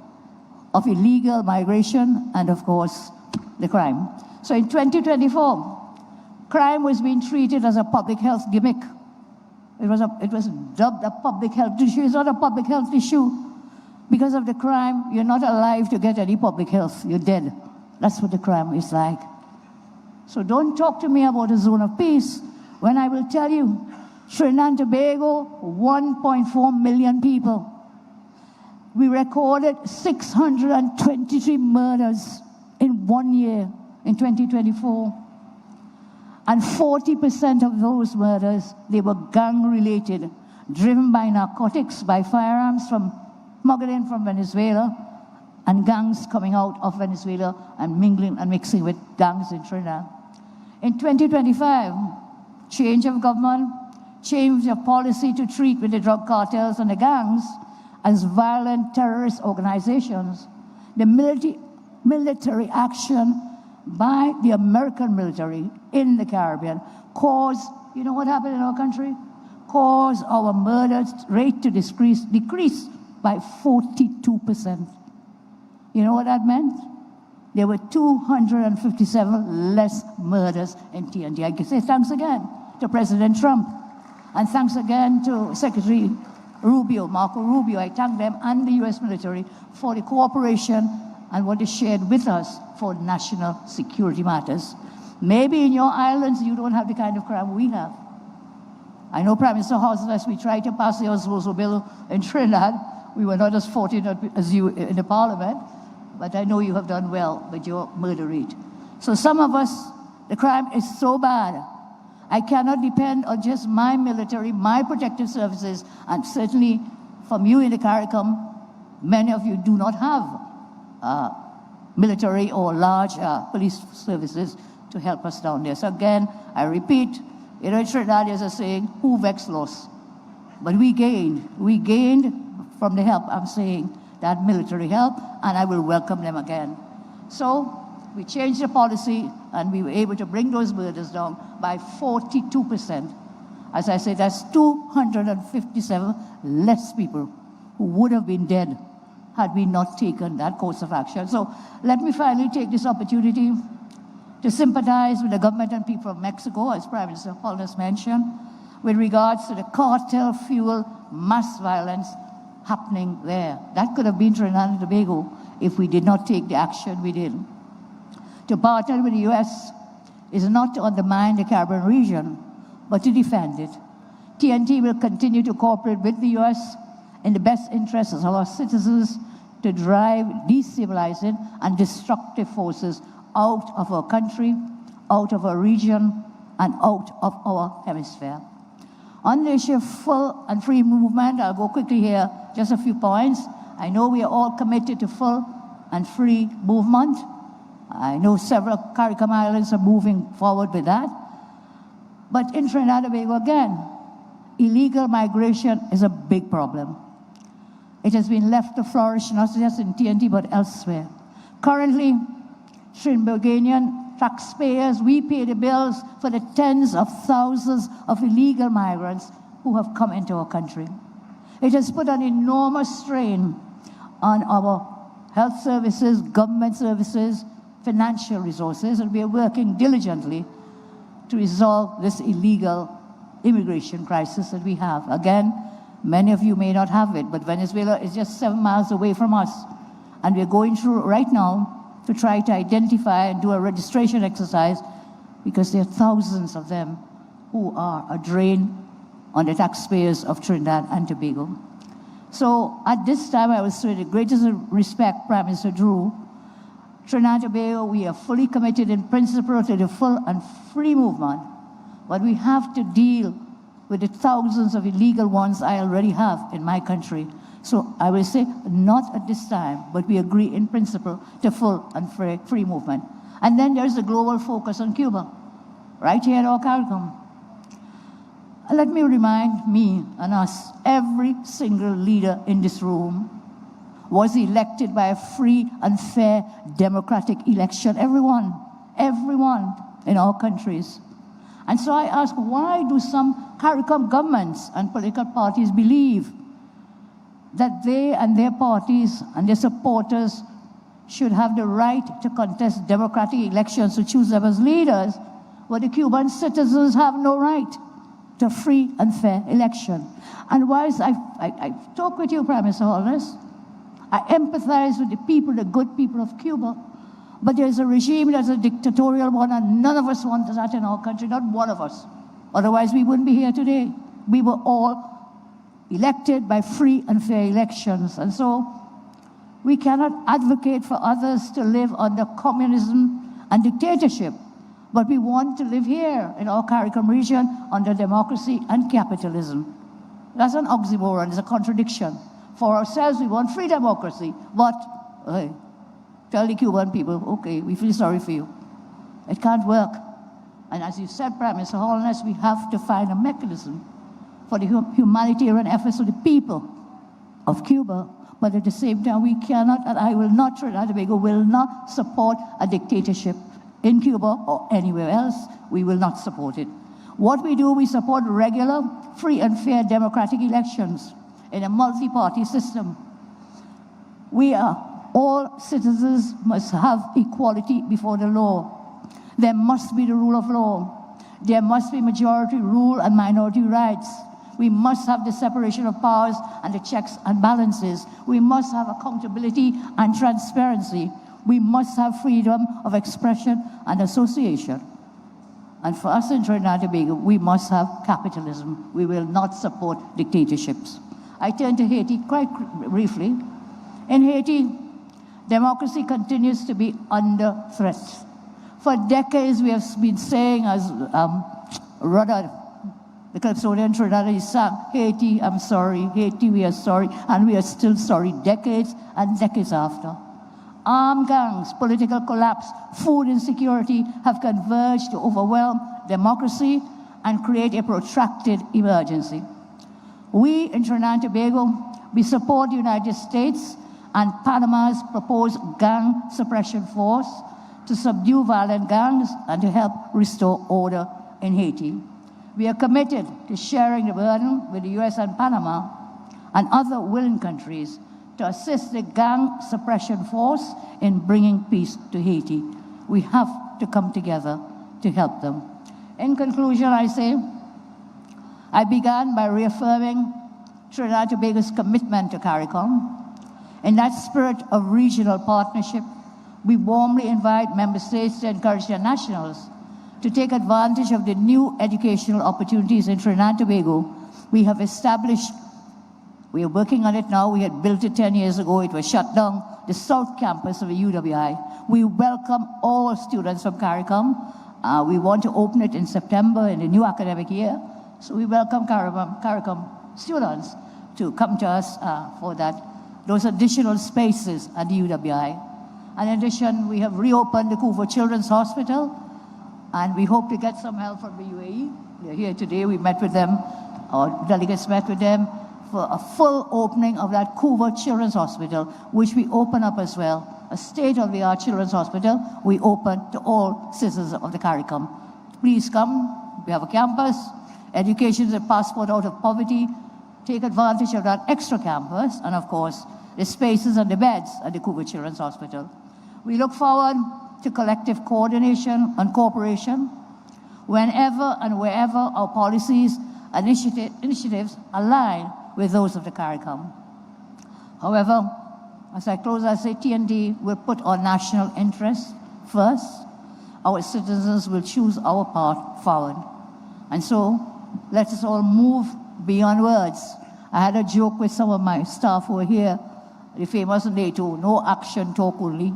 of illegal migration and, of course, the crime. So in 2024, Crime was being treated as a public health gimmick. It was dubbed a public health issue. It's not a public health issue. Because of the crime, you're not alive to get any public health. You're dead. That's what the crime is like. So don't talk to me about a zone of peace when I will tell you, Trinidad and Tobago, 1.4 million people. We recorded 623 murders in 1 year, in 2024. And 40% of those murders, they were gang-related, driven by narcotics, by firearms from smuggling from Venezuela, and gangs coming out of Venezuela and mingling and mixing with gangs in Trinidad. In 2025, change of government, change of policy to treat with the drug cartels and the gangs as violent terrorist organizations. The military action by the American military in the Caribbean caused, you know what happened in our country? Caused our murder rate to decrease by 42%. You know what that meant? There were 257 less murders in TNT. I can say thanks again to President Trump. And thanks again to Secretary Rubio, Marco Rubio. I thank them and the U.S. military for the cooperation and what they shared with us for national security matters. Maybe in your islands you don't have the kind of crime we have. I know Prime Minister Housen, as we tried to pass the Oswald bill in Trinidad, we were not as fortunate as you in the parliament, but I know you have done well with your murder rate. So some of us, the crime is so bad, I cannot depend on just my military, my protective services, and certainly from you in the Caricom, many of you do not have military or large police services to help us down there. So again, I repeat, you know, Trinidadians are saying, who vexed lost? But we gained from the help, I'm saying, that military help, and I will welcome them again. So we changed the policy, and we were able to bring those murders down by 42%. As I said, that's 257 less people who would have been dead had we not taken that course of action. So let me finally take this opportunity to sympathize with the government and people of Mexico, as Prime Minister Holness mentioned, with regards to the cartel-fueled mass violence happening there. That could have been Trinidad and Tobago if we did not take the action we did. To partner with the U.S. is not to undermine the Caribbean region, but to defend it. TNT will continue to cooperate with the U.S. in the best interests of our citizens to drive destabilizing and destructive forces out of our country, out of our region, and out of our hemisphere. On the issue of full and free movement, I'll go quickly here, just a few points. I know we are all committed to full and free movement. I know several Caricom islands are moving forward with that. But in Trinidad and Tobago, again, illegal migration is a big problem. It has been left to flourish not just in TNT, but elsewhere. Currently, Trinbagonian taxpayers, we pay the bills for the tens of thousands of illegal migrants who have come into our country. It has put an enormous strain on our health services, government services, financial resources, and we are working diligently to resolve this illegal immigration crisis that we have. Again, many of you may not have it, but Venezuela is just 7 miles away from us. And we're going through right now to try to identify and do a registration exercise because there are thousands of them who are a drain on the taxpayers of Trinidad and Tobago. So at this time, I will say the greatest respect, Prime Minister Drew, Trinidad and Tobago, we are fully committed in principle to the full and free movement, but we have to deal with the thousands of illegal ones I already have in my country. So I will say, not at this time, but we agree in principle to full and free movement. And then there's the global focus on Cuba, right here at our Caricom. Let me remind me and us, every single leader in this room was elected by a free and fair democratic election. Everyone in our countries. And so I ask, why do some Caricom governments and political parties believe that they and their parties and their supporters should have the right to contest democratic elections to choose them as leaders but the Cuban citizens have no right to free and fair election. And whilst I talk with you, Prime Minister Holness, I empathize with the people, the good people of Cuba, but there's a regime that's a dictatorial one, and none of us want that in our country, not one of us. Otherwise, we wouldn't be here today. We were all elected by free and fair elections. And so we cannot advocate for others to live under communism and dictatorship, but we want to live here in our Caricom region under democracy and capitalism. That's an oxymoron, it's a contradiction. For ourselves, we want free democracy, but hey, tell the Cuban people, okay, we feel sorry for you. It can't work. And as you said, Prime Minister Holness, we have to find a mechanism for the humanitarian efforts of the people of Cuba, but at the same time, we cannot, and I will not, Trinidad and Tobago will not support a dictatorship in Cuba or anywhere else. We will not support it. What we do, we support regular, free and fair democratic elections in a multi-party system. All citizens must have equality before the law. There must be the rule of law. There must be majority rule and minority rights. We must have the separation of powers and the checks and balances. We must have accountability and transparency. We must have freedom of expression and association. And for us in Trinidad and Tobago, we must have capitalism. We will not support dictatorships. I turn to Haiti quite briefly. In Haiti, democracy continues to be under threat. For decades, we have been saying, as Rudder, the Calypsonian Trinidad, he sang, Haiti, I'm sorry, Haiti, we are sorry, and we are still sorry decades and decades after. Armed gangs, political collapse, food insecurity have converged to overwhelm democracy and create a protracted emergency. We in Trinidad and Tobago, we support the United States and Panama's proposed gang suppression force to subdue violent gangs and to help restore order in Haiti. We are committed to sharing the burden with the US and Panama and other willing countries to assist the gang suppression force in bringing peace to Haiti. We have to come together to help them. In conclusion, I say, I began by reaffirming Trinidad and Tobago's commitment to Caricom. In that spirit of regional partnership, we warmly invite member states to encourage their nationals to take advantage of the new educational opportunities in Trinidad and Tobago. We have established, we are working on it now, we had built it 10 years ago, it was shut down, the South Campus of the UWI. We welcome all students from Caricom. We want to open it in September in the new academic year. So we welcome Caricom students to come to us for those additional spaces at the UWI. And in addition, we have reopened the Couva Children's Hospital, and we hope to get some help from the UAE. They're here today. We met with them, our delegates met with them for a full opening of that Couva Children's Hospital, which we open up as well. A state-of-the-art children's hospital we open to all citizens of the Caricom. Please come. We have a campus. Education is a passport out of poverty. Take advantage of that extra campus, and of course, the spaces and the beds at the Couva Children's Hospital. We look forward to collective coordination and cooperation whenever and wherever our policies and initiatives align with those of the Caricom. However, as I close, I say TND will put our national interests first. Our citizens will choose our path forward. And so, let us all move beyond words. I had a joke with some of my staff who were here, the famous NATO, no action, talk only.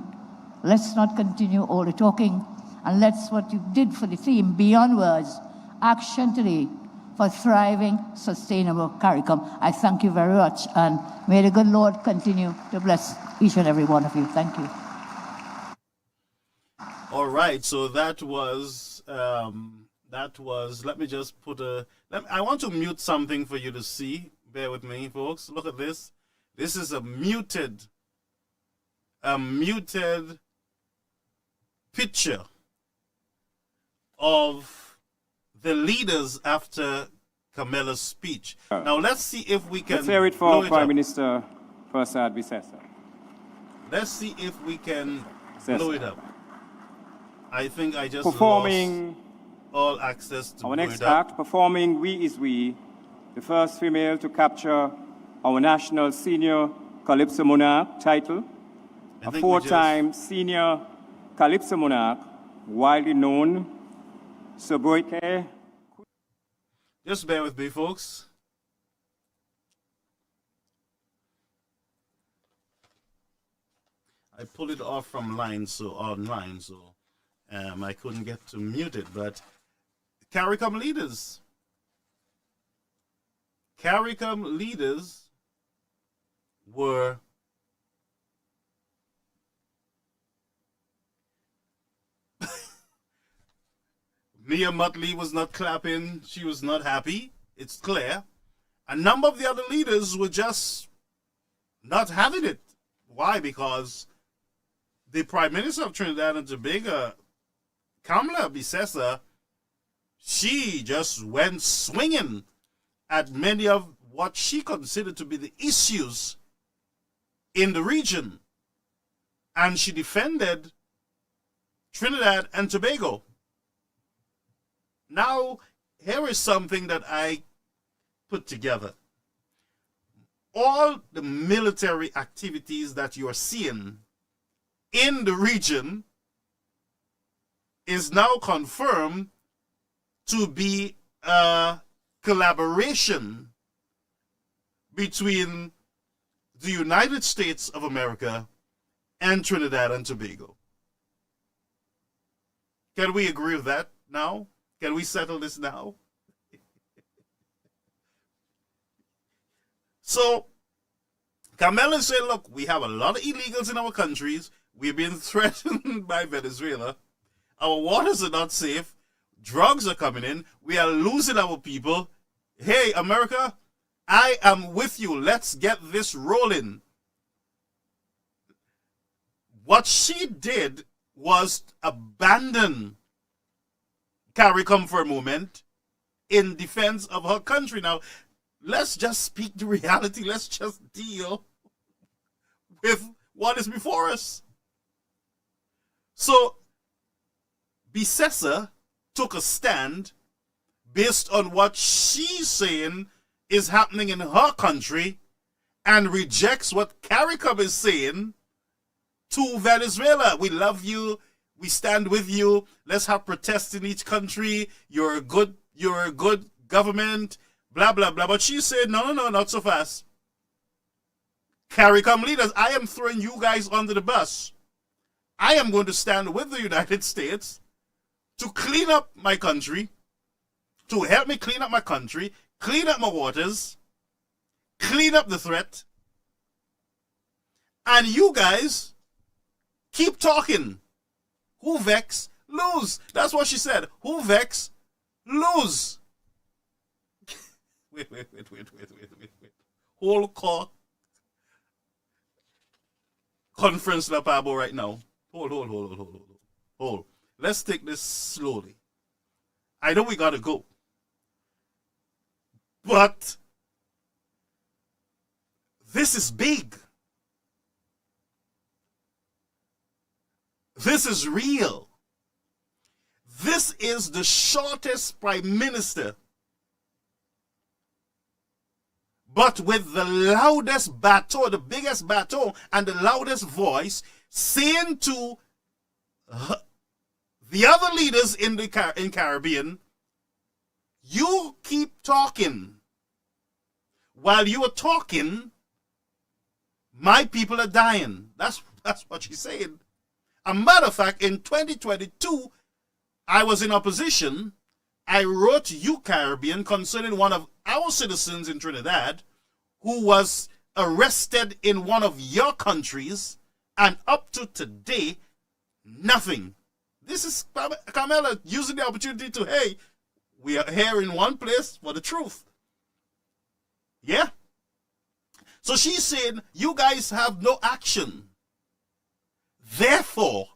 Let's not continue all the talking, and let's what you did for the theme, beyond words, action today for thriving, sustainable Caricom. I thank you very much, and may the good Lord continue to bless each and every one of you. Thank you. All right, so that was, let me just put I want to mute something for you to see. Bear with me, folks. Look at this. This is a muted picture of the leaders after Kamla's speech. Now let's see if we can. Let's hear it for Prime Minister Persad Bissessar. Let's see if we can blow it up. I think I just performing all access to Our next Bermuda. act, performing We Is We, the first female to capture our national senior Calypso Monarch title, I a think we four-time senior Calypso Monarch, widely known, Soboike. Just bear with me, folks. I pulled it off from online, so I couldn't get to mute it. But Caricom leaders were Mia Muttley was not clapping. She was not happy. It's clear. A number of the other leaders were just not having it. Why? Because the Prime Minister of Trinidad and Tobago, Kamla Bissessar, she just went swinging at many of what she considered to be the issues in the region. And she defended Trinidad and Tobago. Now, here is something that I put together. All the military activities that you are seeing in the region is now confirmed to be a collaboration between the United States of America and Trinidad and Tobago. Can we agree with that now? Can we settle this now? So, Kamla said, look, we have a lot of illegals in our countries. We've been threatened by Venezuela. Our waters are not safe. Drugs are coming in. We are losing our people. Hey, America, I am with you. Let's get this rolling. What she did was abandon Caricom for a moment in defense of her country. Now, let's just speak the reality. Let's just deal with what is before us. So, Bissessar took a stand based on what she's saying is happening in her country and rejects what Caricom is saying to Venezuela. We love you. We stand with you. Let's have protests in each country. You're a good government. Blah, blah, blah. But she said, no, not so fast. Caricom leaders, I am throwing you guys under the bus. I am going to stand with the United States to clean up my country, to help me clean up my country, clean up my waters, clean up the threat. And you guys keep talking. Who vex, lose. That's what she said. Who vex, lose. Wait. Whole court conference La Pabo right now. Hold. Let's take this slowly. I know we gotta go. But this is big. This is real. This is the shortest prime minister, but with the loudest baton, the biggest baton, and the loudest voice, saying to the other leaders in the Caribbean, you keep talking. While you are talking, my people are dying. That's what she's saying. A matter of fact, in 2022, I was in opposition. I wrote You Caribbean concerning one of our citizens in Trinidad who was arrested in one of your countries, and up to today, nothing. This is Kamla using the opportunity to, hey, we are here in one place for the truth. Yeah? So she's saying, you guys have no action. Therefore,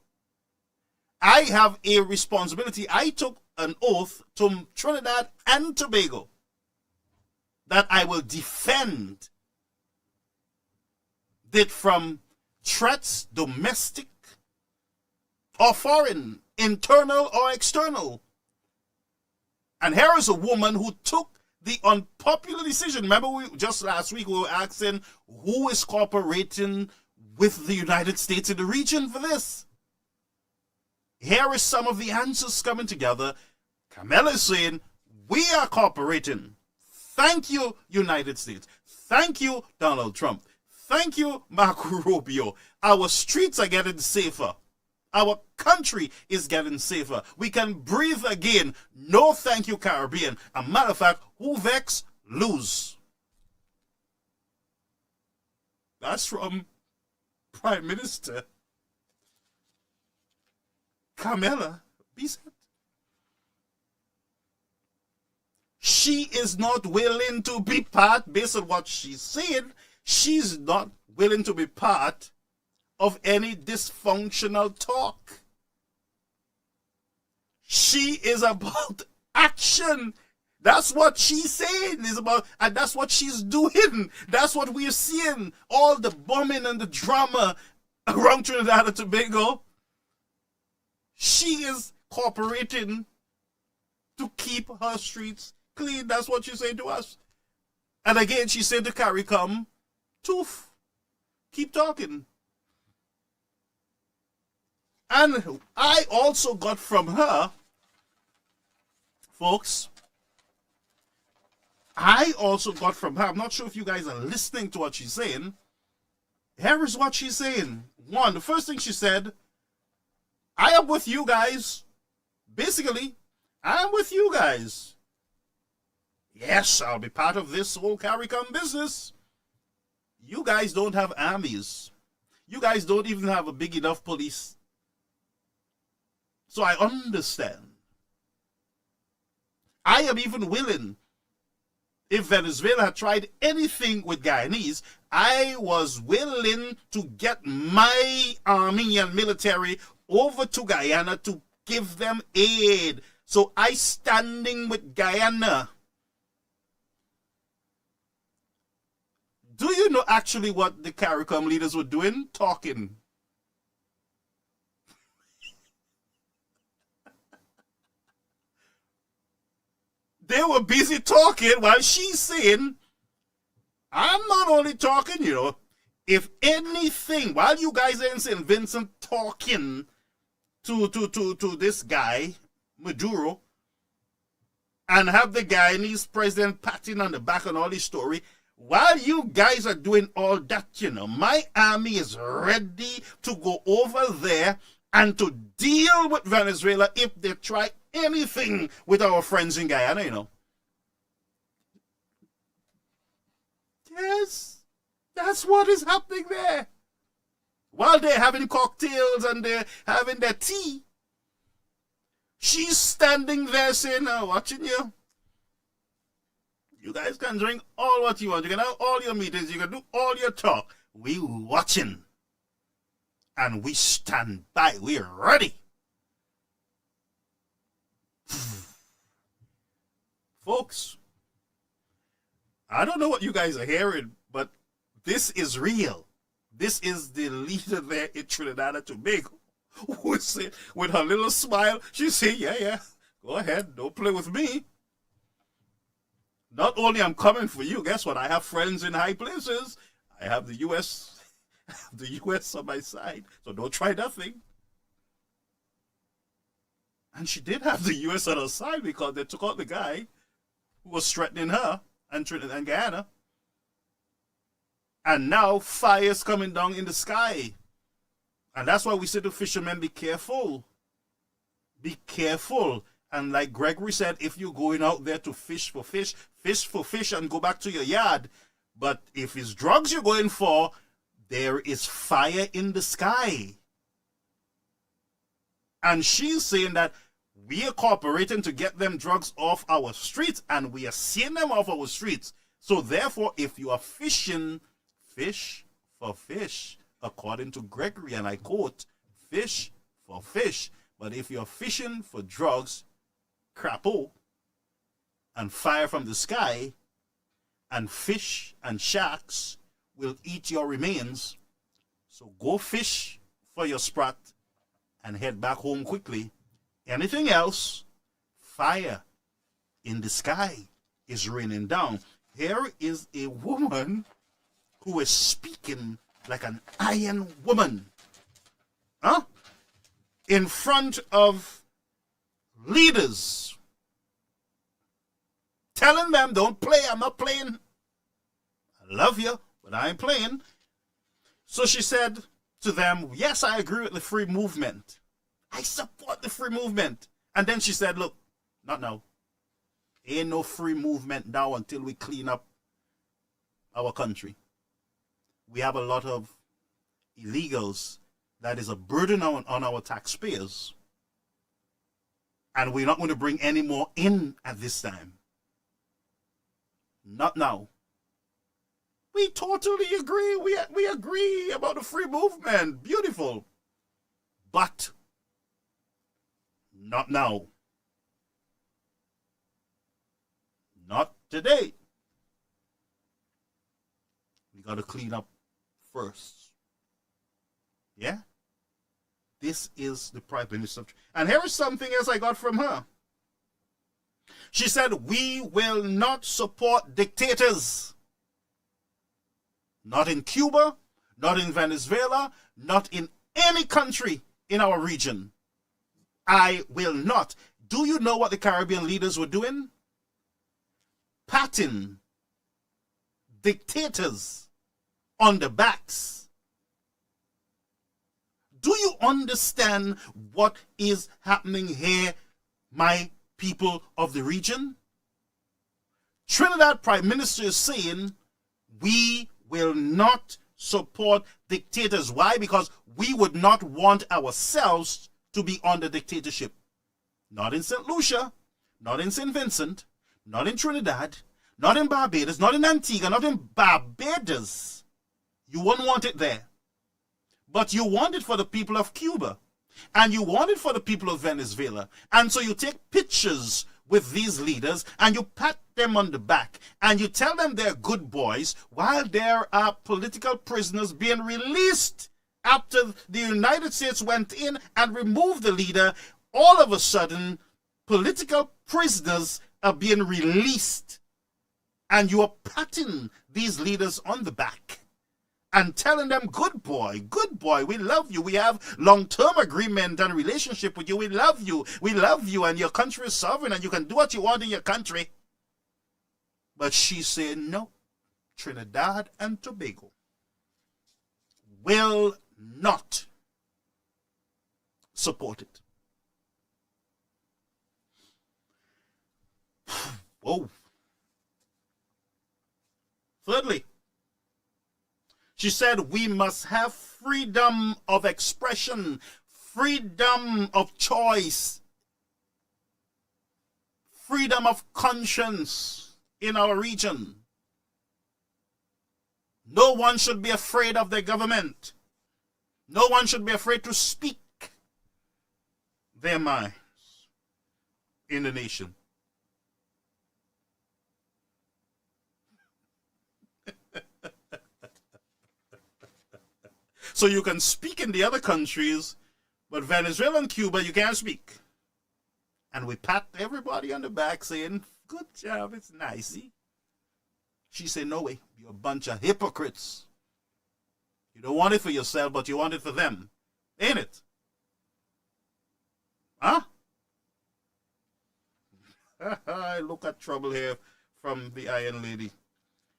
I have a responsibility. I took an oath to Trinidad and Tobago that I will defend it from threats, domestic or foreign, internal or external. And here is a woman who took the unpopular decision. Remember, just last week we were asking who is cooperating with the United States in the region for this. Here is some of the answers coming together. Kamla is saying, we are cooperating. Thank you, United States. Thank you, Donald Trump. Thank you, Marco Rubio. Our streets are getting safer. Our country is getting safer. We can breathe again. No thank you, Caribbean. A matter of fact, who vex, lose. That's from Prime Minister Kamla Bissessar. She is not willing to be part, based on what she's saying, she's not willing to be part of any dysfunctional talk. She is about action. That's what she's saying is about, and that's what she's doing. That's what we're seeing. All the bombing and the drama around Trinidad and Tobago. She is cooperating to keep her streets clean. That's what she's saying to us. And again, she said to Caricom, toof, keep talking. And I also got from her, folks, I'm not sure if you guys are listening to what she's saying. Here is what she's saying. One, the first thing she said, I am with you guys. Basically, I am with you guys. Yes, I'll be part of this whole Caricom business. You guys don't have armies. You guys don't even have a big enough police. So I understand. I am even willing, if Venezuela had tried anything with Guyanese, I was willing to get my army and military over to Guyana to give them aid. So I standing with Guyana. Do you know actually what the CARICOM leaders were doing? Talking. They were busy talking while she's saying, I'm not only talking, you know, if anything, while you guys are in St. Vincent talking to this guy, Maduro, and have the Guyanese president patting on the back and all this story, while you guys are doing all that, you know, my army is ready to go over there and to deal with Venezuela if they try anything with our friends in Guyana, you know. Yes, that's what is happening there. While they're having cocktails and they're having their tea, she's standing there saying, watching you. You guys can drink all what you want. You can have all your meetings. You can do all your talk. We watching. And we stand by. We're ready. Folks, I don't know what you guys are hearing, but this is real. This is the leader there in Trinidad and Tobago who is saying, with her little smile, she said, yeah, go ahead, don't play with me. Not only I'm coming for you, guess what? I have friends in high places. I have the U.S. On my side, so don't try nothing. And she did have the U.S. on her side because they took out the guy who was threatening her and Trinidad and Guyana. And now fire's coming down in the sky. And that's why we say to fishermen, be careful. Be careful. And like Gregory said, if you're going out there to fish for fish and go back to your yard. But if it's drugs you're going for, there is fire in the sky. And she's saying that we are cooperating to get them drugs off our streets, and we are seeing them off our streets. So therefore, if you are fishing fish for fish, according to Gregory, and I quote, fish for fish. But if you're fishing for drugs, crapo, and fire from the sky, and fish and sharks will eat your remains. So go fish for your sprat and head back home quickly. Anything else, fire in the sky is raining down. Here is a woman who is speaking like an iron woman. Huh? In front of leaders. Telling them, don't play, I'm not playing. I love you, but I ain't playing. So she said to them, yes, I agree with the free movement. I support the free movement. And then she said, look, not now. Ain't no free movement now until we clean up our country. We have a lot of illegals that is a burden on our taxpayers. And we're not going to bring any more in at this time. Not now. We totally agree. We agree about the free movement. Beautiful. But not now. Not today. We got to clean up first. Yeah? This is the Prime Minister. And here is something else I got from her. She said, we will not support dictators. Not in Cuba, not in Venezuela, not in any country in our region. I will not. Do you know what the Caribbean leaders were doing? Patting dictators on the backs. Do you understand what is happening here, my people of the region? Trinidad Prime Minister is saying, we will not support dictators. Why? Because we would not want ourselves to be under dictatorship. Not in St. Lucia, not in St. Vincent, not in Trinidad, not in Barbados, not in Antigua, not in Barbados. You wouldn't want it there. But you want it for the people of Cuba. And you want it for the people of Venezuela. And so you take pictures with these leaders and you pat them on the back and you tell them they're good boys while there are political prisoners being released after the United States went in and removed the leader. All of a sudden, political prisoners are being released and you are patting these leaders on the back and telling them, good boy, we love you. We have long-term agreement and relationship with you. We love you, and your country is sovereign, and you can do what you want in your country. But she said, no, Trinidad and Tobago will not support it. Whoa. Thirdly, she said we must have freedom of expression, freedom of choice, freedom of conscience in our region. No one should be afraid of the government. No one should be afraid to speak their minds in the nation. So you can speak in the other countries, but Venezuela and Cuba, you can't speak. And we pat everybody on the back saying, good job, it's nice. See? She said, no way, you're a bunch of hypocrites. You don't want it for yourself, but you want it for them. Ain't it? Huh? Look at trouble here from the Iron Lady.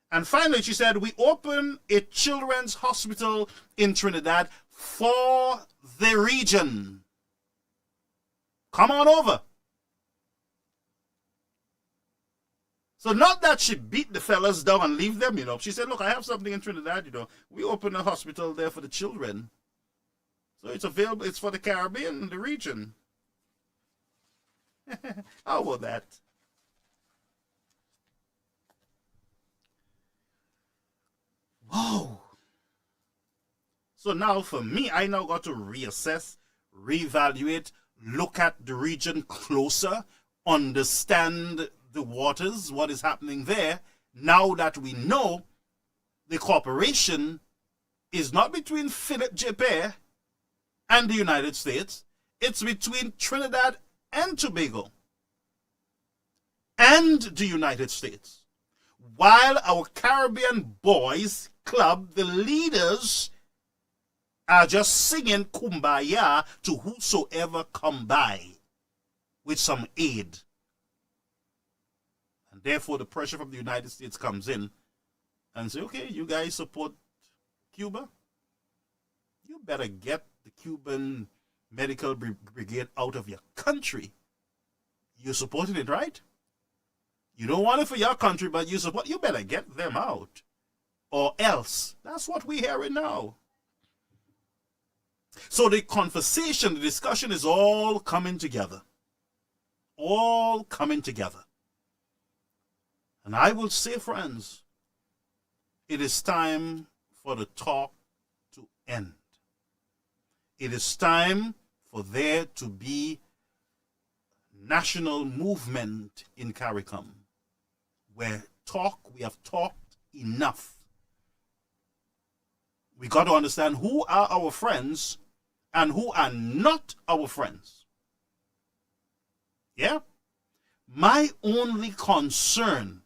And finally, she said, we open a children's hospital in Trinidad for the region. Come on over. So not that she beat the fellas down and leave them, She said, look, I have something in Trinidad, We open a hospital there for the children. So it's available, it's for the Caribbean, the region. How about that? Whoa. So now for me, I now got to reassess, reevaluate, look at the region closer, understand the waters, what is happening there. Now that we know the cooperation is not between Philip J. and the United States, it's between Trinidad and Tobago. and the United States. While our Caribbean boys club, the leaders are just singing kumbaya to whosoever come by with some aid. And therefore the pressure from the United States comes in and say, okay, you guys support Cuba? You better get the Cuban medical brigade out of your country. You're supporting it, right? You don't want it for your country, but you better get them out. Or else. That's what we're hearing now. So the conversation, the discussion is all coming together. All coming together. And I will say, friends, it is time for the talk to end. It is time for there to be national movement in Caricom, where we have talked enough. We got to understand who are our friends and who are not our friends. Yeah? My only concern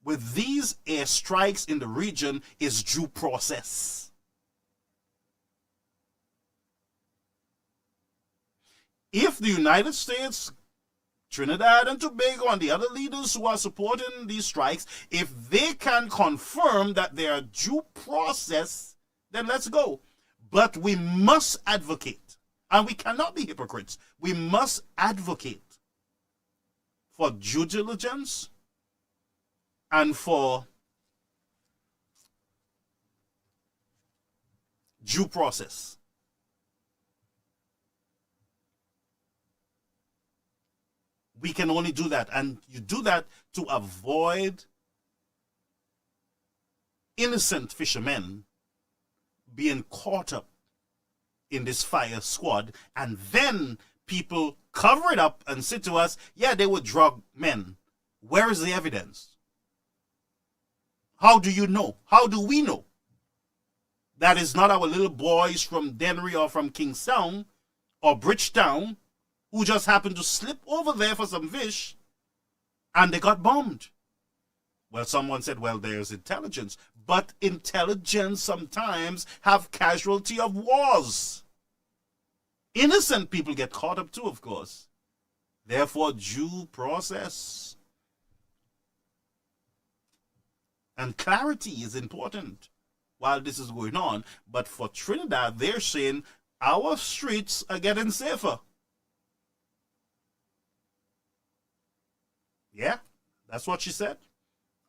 with these airstrikes in the region is due process. If the United States, Trinidad and Tobago, and the other leaders who are supporting these strikes, if they can confirm that they are due process, then let's go. But we must advocate, and we cannot be hypocrites. We must advocate for due diligence and for due process. We can only do that, and you do that to avoid innocent fishermen being caught up in this fire squad, and then people cover it up and say to us, yeah, they were drug men. Where is the evidence? How do you know? How do we know that is not our little boys from Dennery or from Kingstown or Bridgetown who just happened to slip over there for some fish and they got bombed? Well, someone said, well, there's intelligence. But intelligence sometimes have casualty of wars. Innocent people get caught up too, of course. Therefore, due process and clarity is important while this is going on. But for Trinidad, they're saying our streets are getting safer. Yeah, that's what she said.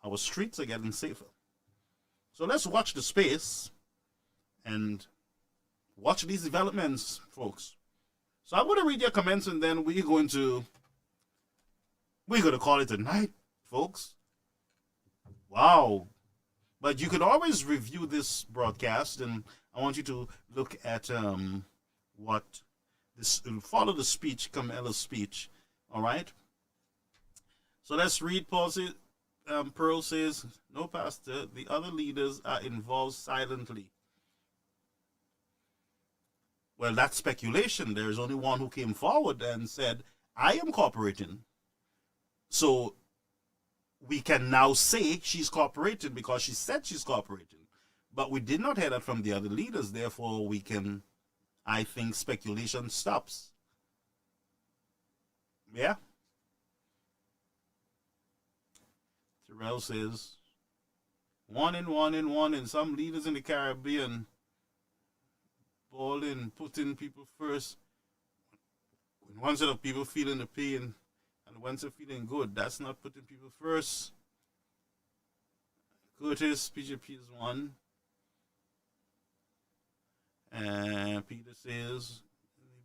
Our streets are getting safer. So let's watch the space and watch these developments, folks. So I'm going to read your comments, and then we're going to call it a night, folks. Wow. But you could always review this broadcast, and I want you to look at follow the speech, Kamla's speech. All right? So let's read. Paul says, Pearl says, no, Pastor, the other leaders are involved silently. Well, that's speculation. There's only one who came forward and said, I am cooperating. So we can now say she's cooperating because she said she's cooperating. But we did not hear that from the other leaders. Therefore, I think speculation stops. Yeah? Terrell says, one and some leaders in the Caribbean balling, putting people first. When one set of people feeling the pain and one set feeling good, that's not putting people first. Curtis, PGP is one. And Peter says,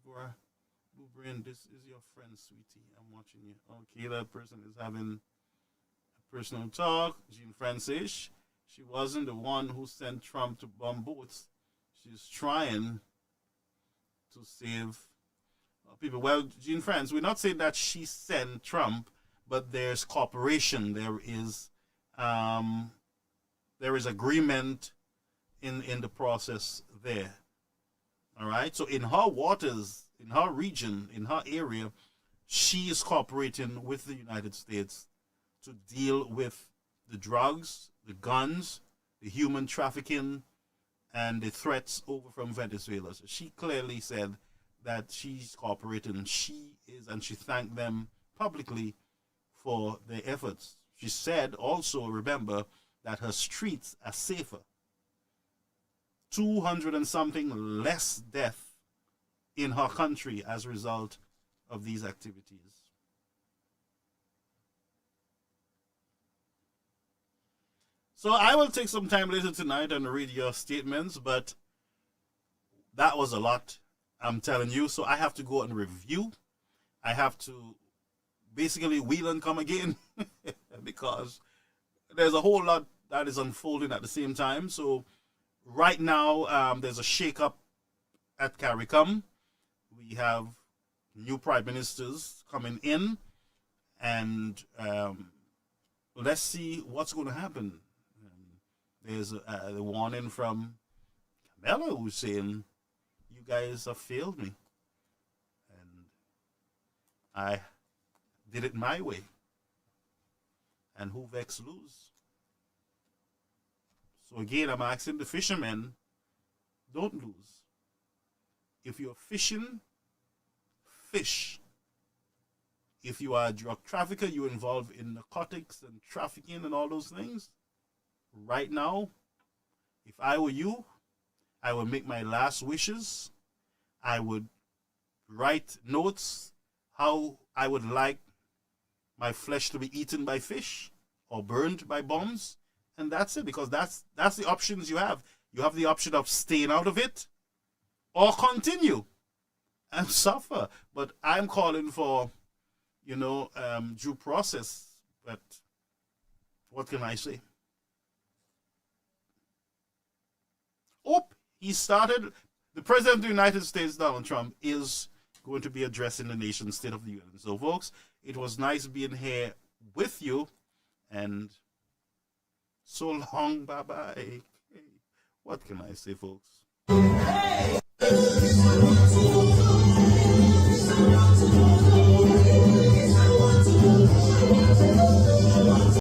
Blue Brain, this is your friend, sweetie. I'm watching you. Okay, that person is having a personal talk. Jean Francis, she wasn't the one who sent Trump to bomb boats. She's trying to save people. Well, Jean France, we're not saying that she sent Trump, but there's cooperation. There is agreement in the process there. All right. So in her waters, in her region, in her area, she is cooperating with the United States to deal with the drugs, the guns, the human trafficking, and the threats over from Venezuela. So she clearly said that she's cooperating. She is, and she thanked them publicly for their efforts. She said also, remember, that her streets are safer. 200 and something less death in her country as a result of these activities. So I will take some time later tonight and read your statements, but that was a lot, I'm telling you. So I have to go and review. I have to basically wheel and come again because there's a whole lot that is unfolding at the same time. So right now, there's a shake-up at Caricom. We have new prime ministers coming in, and let's see what's going to happen. There's the warning from Kamla, who's saying, you guys have failed me. And I did it my way. And who vex lose? So again, I'm asking the fishermen, don't lose. If you're fishing, fish. If you are a drug trafficker, you're involved in narcotics and trafficking and all those things. Right now, if I were you, I would make my last wishes. I would write notes how I would like my flesh to be eaten by fish or burned by bombs. And that's it, because that's the options you have. You have the option of staying out of it or continue and suffer. But I'm calling for, due process. But what can I say? He started. The President of the United States, Donald Trump, is going to be addressing the nation's State of the Union. So, folks, it was nice being here with you. And so long. Bye-bye. What can I say, folks?